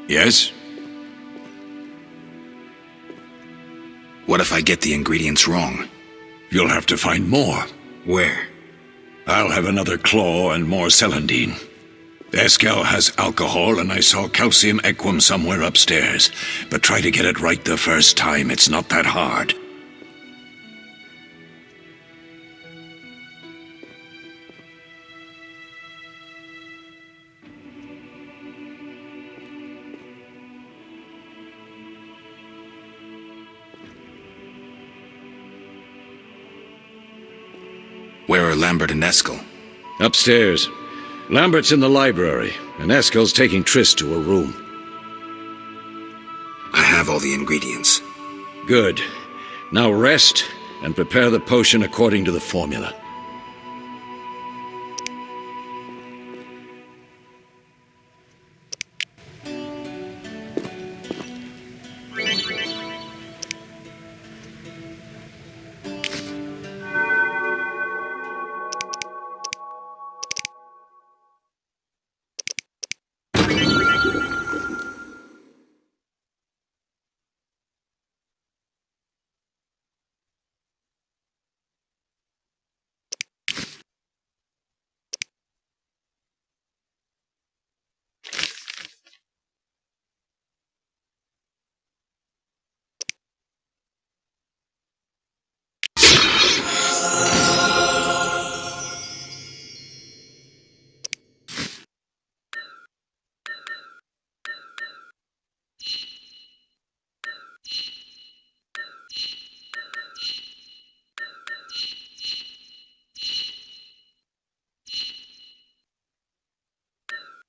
Speaker 2: Yes?
Speaker 3: What if I get the ingredients wrong?
Speaker 2: You'll have to find more.
Speaker 3: Where?
Speaker 2: I'll have another claw and more celandine. Eskel has alcohol, and I saw calcium equum somewhere upstairs. But try to get it right the first time. It's not that hard.
Speaker 3: Where are Lambert and Eskel?
Speaker 2: Upstairs. Lambert's in the library, and Eskel's taking Triss to a room.
Speaker 3: I have all the ingredients.
Speaker 2: Good. Now rest, and prepare the potion according to the formula.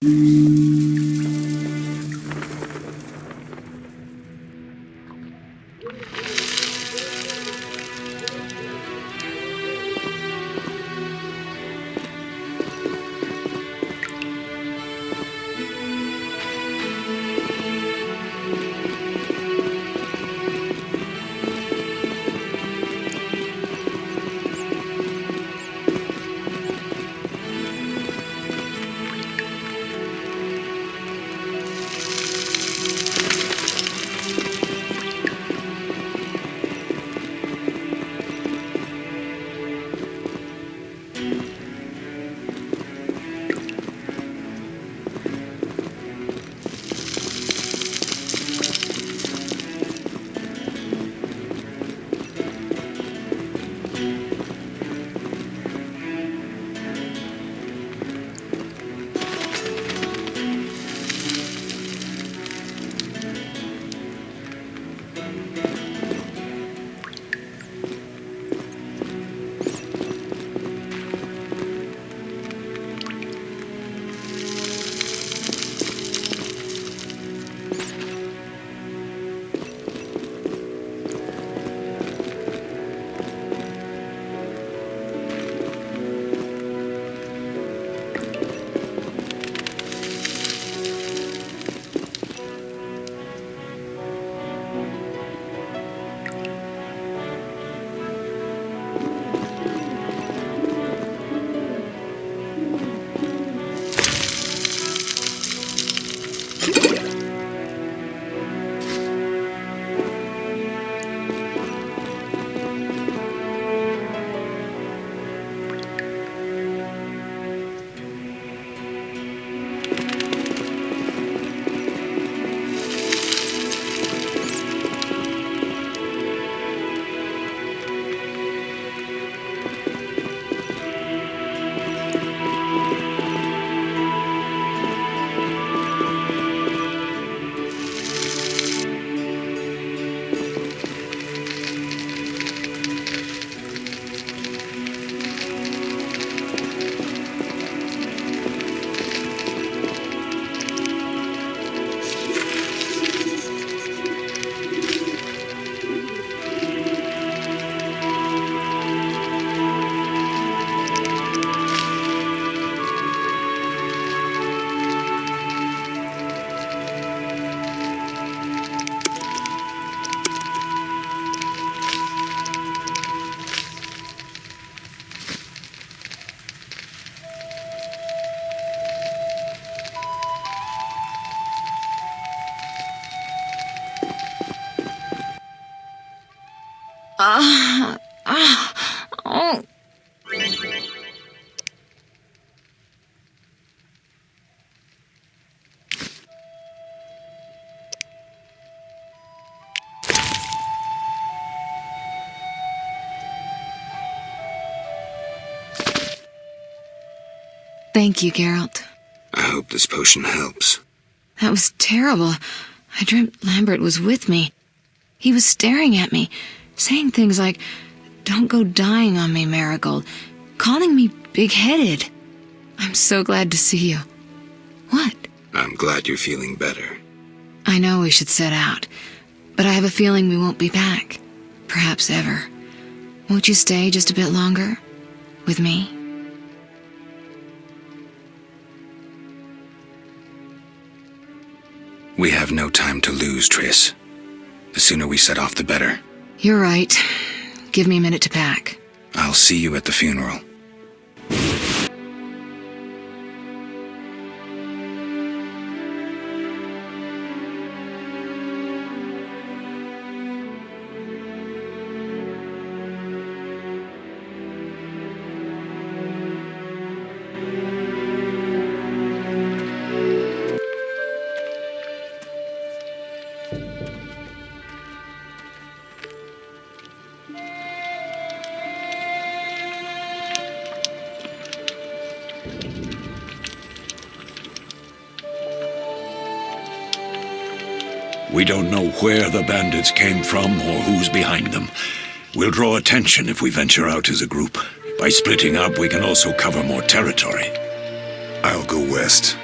Speaker 4: Oh. Thank you, Geralt.
Speaker 3: I hope this potion helps.
Speaker 4: That was terrible. I dreamt Lambert was with me. He was staring at me, saying things like, "Don't go dying on me, Marigold," calling me big-headed. I'm so glad to see you. What?
Speaker 3: I'm glad you're feeling better.
Speaker 4: I know we should set out, but I have a feeling we won't be back. Perhaps ever. Won't you stay just a bit longer? With me?
Speaker 3: We have no time to lose, Triss. The sooner we set off, the better.
Speaker 4: You're right. Give me a minute to pack.
Speaker 3: I'll see you at the funeral.
Speaker 2: We don't know where the bandits came from or who's behind them. We'll draw attention if we venture out as a group. By splitting up, we can also cover more territory.
Speaker 6: I'll go west.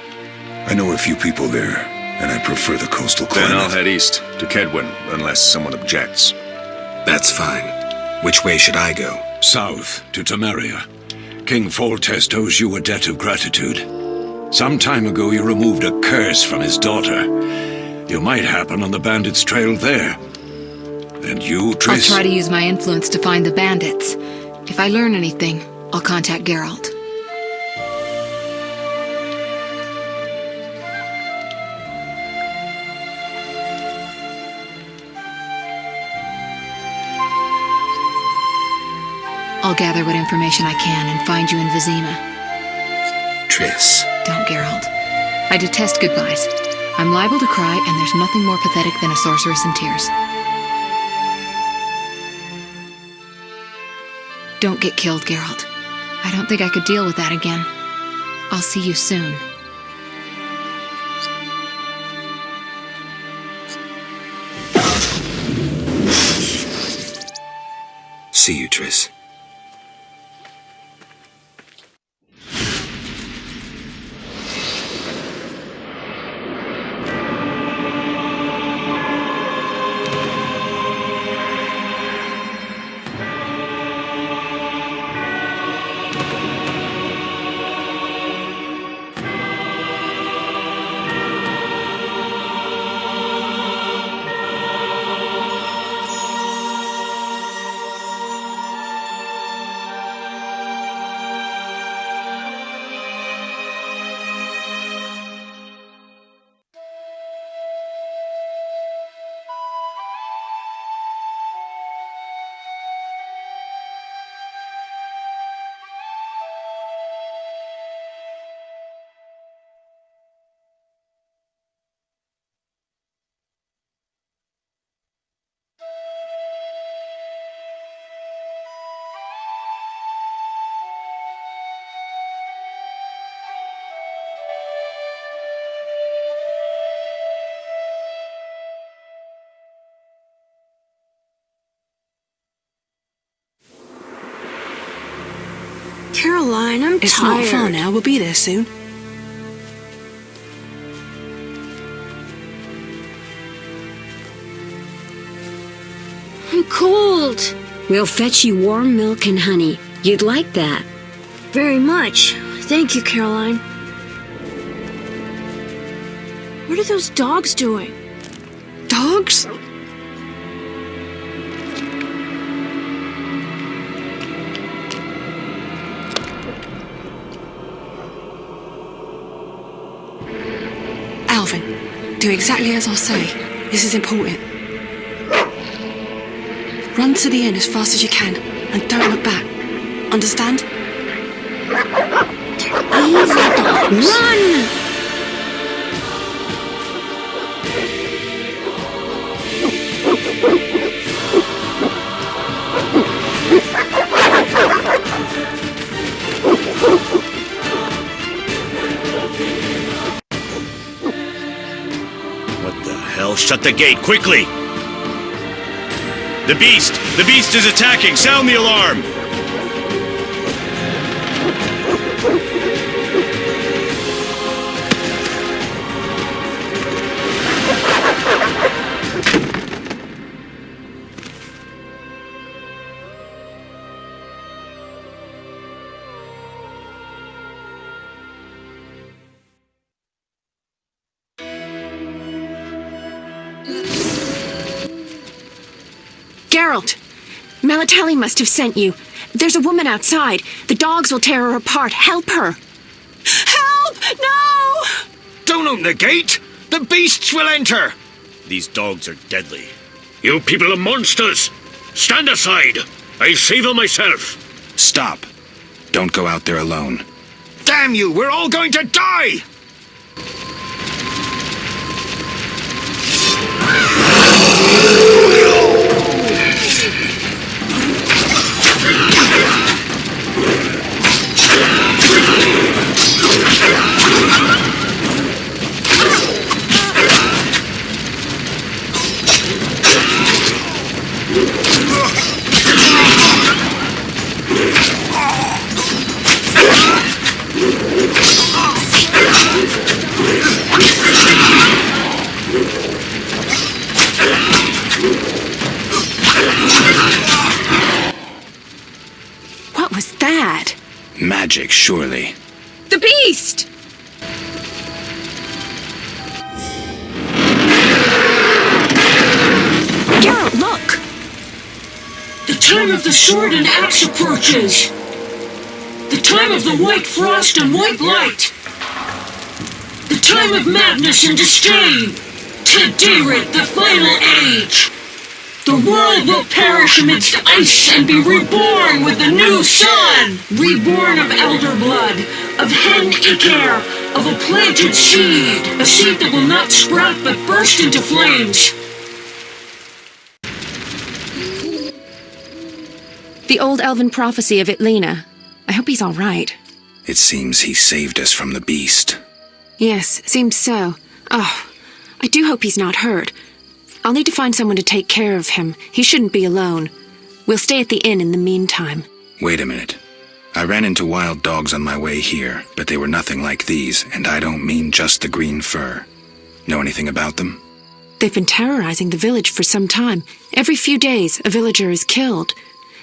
Speaker 6: I know a few people there, and I prefer the coastal climate.
Speaker 10: Then I'll head east, to Kedwin, unless someone objects.
Speaker 3: That's fine. Which way should I go?
Speaker 2: South, to Temeria. King Foltest owes you a debt of gratitude. Some time ago you removed a curse from his daughter. You might happen on the bandits' trail there. And you, Triss?
Speaker 4: I'll try to use my influence to find the bandits. If I learn anything, I'll contact Geralt. I'll gather what information I can and find you in Vizima.
Speaker 3: Triss.
Speaker 4: Don't, Geralt. I detest goodbyes. I'm liable to cry, and there's nothing more pathetic than a sorceress in tears. Don't get killed, Geralt. I don't think I could deal with that again. I'll see you soon.
Speaker 3: See you, Triss.
Speaker 11: Caroline, I'm tired.
Speaker 12: It's not far now. We'll be there soon.
Speaker 11: I'm cold.
Speaker 13: We'll fetch you warm milk and honey. You'd like that.
Speaker 11: Very much. Thank you, Caroline. What are those dogs doing?
Speaker 12: Dogs? Alvin, do exactly as I say. This is important. Run to the inn as fast as you can, and don't look back. Understand?
Speaker 11: Evil dogs.
Speaker 13: Run!
Speaker 5: What the hell? Shut the gate, quickly! The beast! The beast is attacking! Sound the alarm!
Speaker 12: Geralt! Melitele must have sent you. There's a woman outside. The dogs will tear her apart. Help her! Help! No!
Speaker 1: Don't open the gate! The beasts will enter!
Speaker 5: These dogs are deadly. You people are monsters! Stand aside! I'll save them myself!
Speaker 3: Stop. Don't go out there alone.
Speaker 1: Damn you! We're all going to die!
Speaker 12: was that?
Speaker 3: Magic, surely.
Speaker 12: The beast! Geralt, look!
Speaker 14: The time of the sword and axe approaches. The time of the white frost and white light. The time of madness and disdain. Tedirit, the final age. The world will perish amidst ice and be reborn with the new sun. Reborn of elder blood, of hen Iker, of a planted seed. A seed that will not sprout but burst into flames.
Speaker 12: The old elven prophecy of Itlena. I hope he's all right.
Speaker 3: It seems he saved us from the beast.
Speaker 12: Yes, seems so. Oh, I do hope he's not hurt. I'll need to find someone to take care of him. He shouldn't be alone. We'll stay at the inn in the meantime.
Speaker 3: Wait a minute. I ran into wild dogs on my way here, but they were nothing like these, and I don't mean just the green fur. Know anything about them?
Speaker 12: They've been terrorizing the village for some time. Every few days, a villager is killed.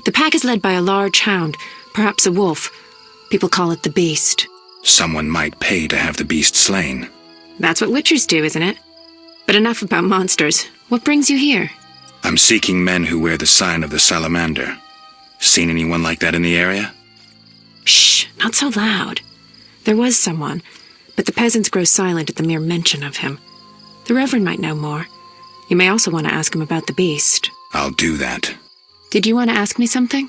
Speaker 12: The pack is led by a large hound, perhaps a wolf. People call it the Beast.
Speaker 3: Someone might pay to have the beast slain.
Speaker 12: That's what witchers do, isn't it? But enough about monsters. What brings you here?
Speaker 3: I'm seeking men who wear the sign of the salamander. Seen anyone like that in the area?
Speaker 12: Shh, not so loud. There was someone, but the peasants grow silent at the mere mention of him. The Reverend might know more. You may also want to ask him about the beast.
Speaker 3: I'll do that.
Speaker 12: Did you want to ask me something?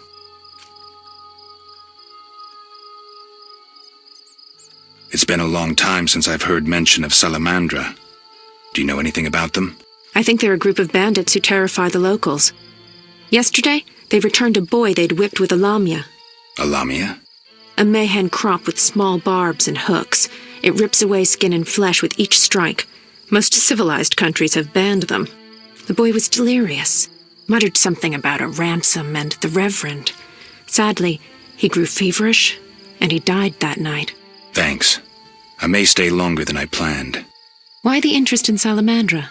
Speaker 3: It's been a long time since I've heard mention of Salamandra. Do you know anything about them?
Speaker 12: I think they're a group of bandits who terrify the locals. Yesterday, they returned a boy they'd whipped with a lamia.
Speaker 3: A lamia?
Speaker 12: A mayhen crop with small barbs and hooks. It rips away skin and flesh with each strike. Most civilized countries have banned them. The boy was delirious. Muttered something about a ransom and the Reverend. Sadly, he grew feverish, and he died that night.
Speaker 3: Thanks. I may stay longer than I planned.
Speaker 12: Why the interest in Salamandra?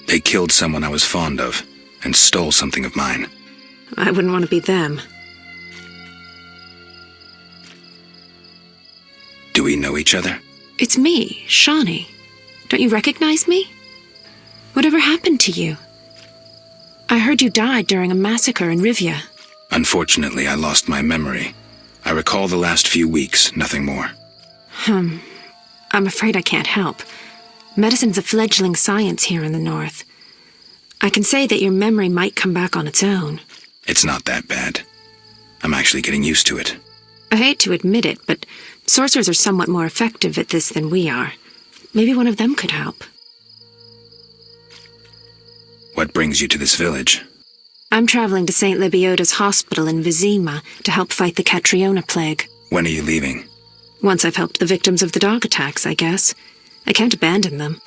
Speaker 3: They killed someone I was fond of, and stole something of mine.
Speaker 12: I wouldn't want to be them.
Speaker 3: Do we know each other?
Speaker 12: It's me, Shani. Don't you recognize me? Whatever happened to you? I heard you died during a massacre in Rivia.
Speaker 3: Unfortunately, I lost my memory. I recall the last few weeks, nothing more.
Speaker 12: I'm afraid I can't help. Medicine's a fledgling science here in the north. I can say that your memory might come back on its own.
Speaker 3: It's not that bad. I'm actually getting used to it.
Speaker 12: I hate to admit it, but sorcerers are somewhat more effective at this than we are. Maybe one of them could help.
Speaker 3: What brings you to this village?
Speaker 12: I'm traveling to St. Lebioda's hospital in Vizima to help fight the Catriona plague.
Speaker 3: When are you leaving?
Speaker 12: Once I've helped the victims of the dog attacks, I guess. I can't abandon them.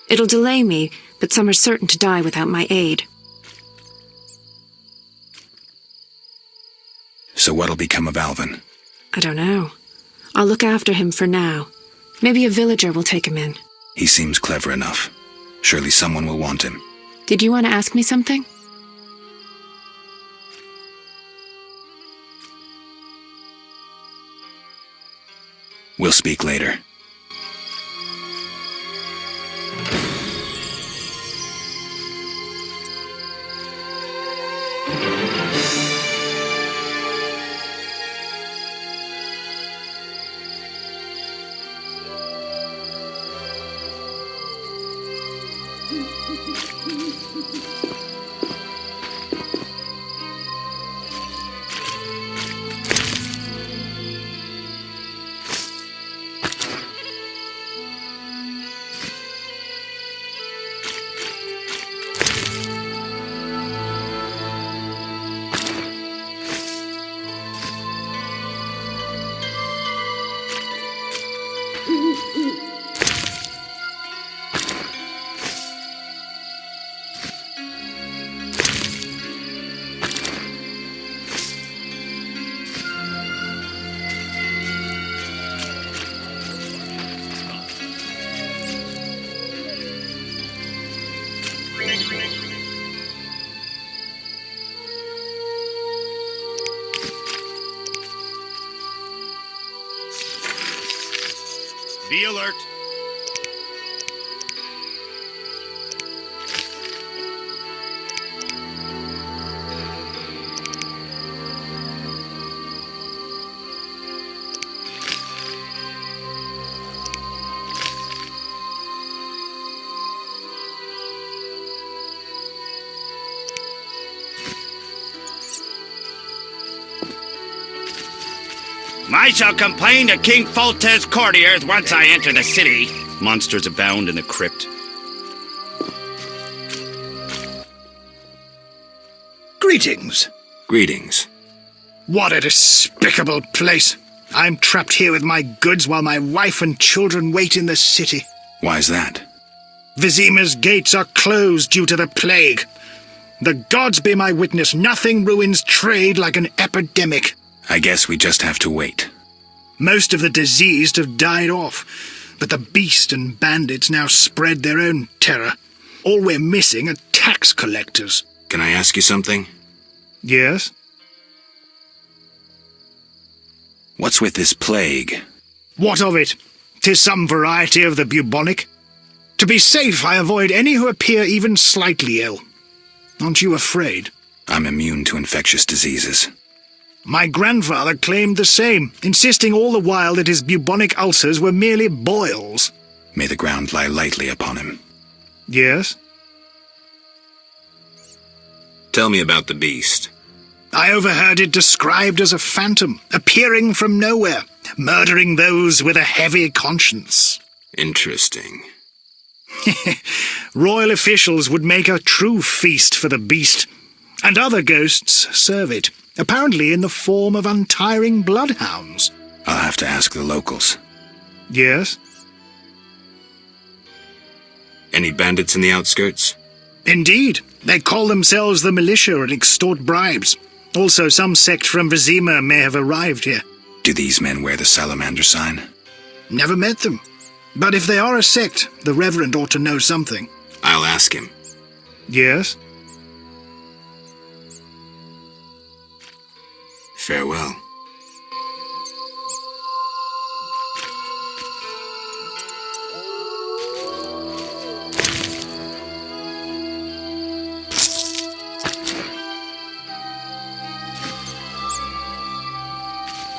Speaker 12: It'll delay me, but some are certain to die without my aid.
Speaker 3: So what'll become of Alvin?
Speaker 12: I don't know. I'll look after him for now. Maybe a villager will take him in.
Speaker 3: He seems clever enough. Surely someone will want him.
Speaker 12: Did you want to ask me something?
Speaker 3: We'll speak later.
Speaker 15: Be alert. I shall complain to King Foltez's courtiers once I enter the city. Monsters abound in the crypt.
Speaker 16: Greetings.
Speaker 3: Greetings.
Speaker 16: What a despicable place. I'm trapped here with my goods while my wife and children wait in the city.
Speaker 3: Why's that?
Speaker 16: Vizima's gates are closed due to the plague. The gods be my witness, nothing ruins trade like an epidemic.
Speaker 3: I guess we just have to wait.
Speaker 16: Most of the diseased have died off, but the beast and bandits now spread their own terror. All we're missing are tax collectors.
Speaker 3: Can I ask you something?
Speaker 16: Yes?
Speaker 3: What's with this plague?
Speaker 16: What of it? 'Tis some variety of the bubonic. To be safe, I avoid any who appear even slightly ill. Aren't you afraid?
Speaker 3: I'm immune to infectious diseases.
Speaker 16: My grandfather claimed the same, insisting all the while that his bubonic ulcers were merely boils.
Speaker 3: May the ground lie lightly upon him.
Speaker 16: Yes?
Speaker 3: Tell me about the beast.
Speaker 16: I overheard it described as a phantom, appearing from nowhere, murdering those with a heavy conscience.
Speaker 3: Interesting.
Speaker 16: Royal officials would make a true feast for the beast, and other ghosts serve it, apparently in the form of untiring bloodhounds.
Speaker 3: I'll have to ask the locals.
Speaker 16: Yes?
Speaker 3: Any bandits in the outskirts?
Speaker 16: Indeed. They call themselves the militia and extort bribes. Also, some sect from Vizima may have arrived here.
Speaker 3: Do these men wear the salamander sign?
Speaker 16: Never met them. But if they are a sect, the Reverend ought to know something.
Speaker 3: I'll ask him.
Speaker 16: Yes?
Speaker 3: Farewell.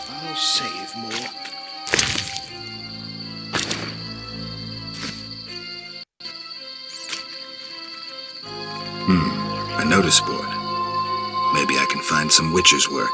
Speaker 16: I'll save more.
Speaker 3: A notice board. Maybe I can find some witcher's work.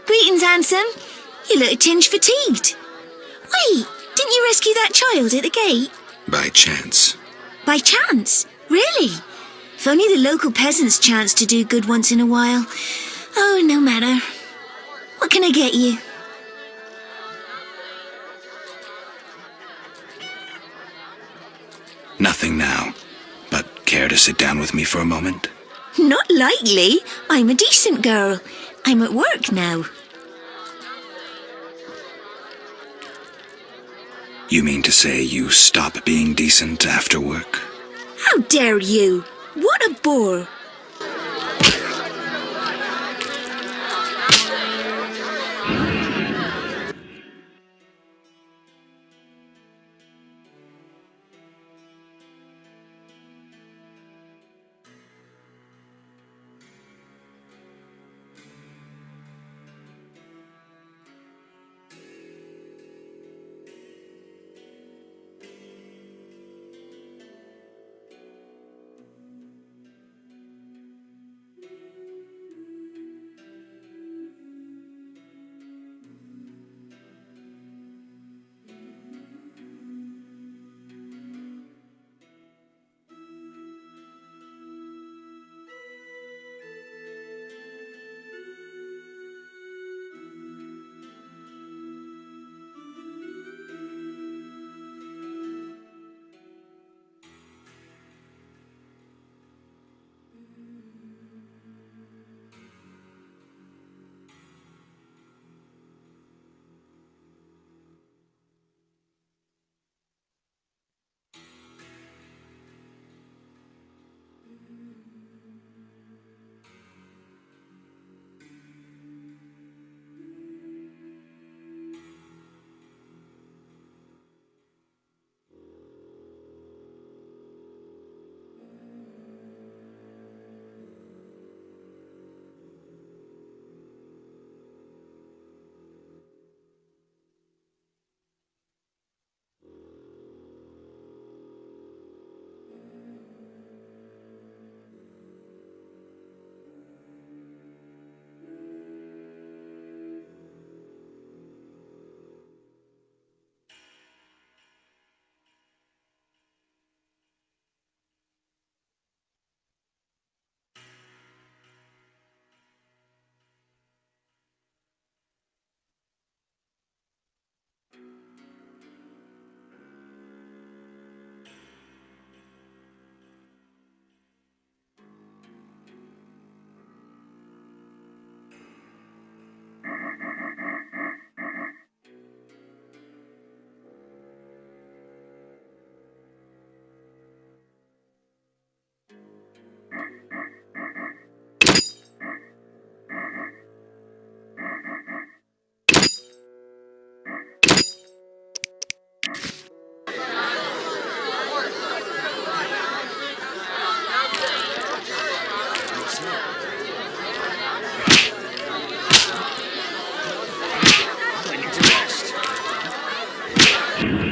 Speaker 17: Greetings, handsome. You look a tinge fatigued. Wait, didn't you rescue that child at the gate?
Speaker 3: By chance.
Speaker 17: By chance? Really? If only the local peasants chanced to do good once in a while. Oh, no matter. What can I get you?
Speaker 3: Nothing now. But care to sit down with me for a moment?
Speaker 17: Not likely. I'm a decent girl. I'm at work now.
Speaker 3: You mean to say you stop being decent after work?
Speaker 17: How dare you? What a bore.
Speaker 18: Thank you.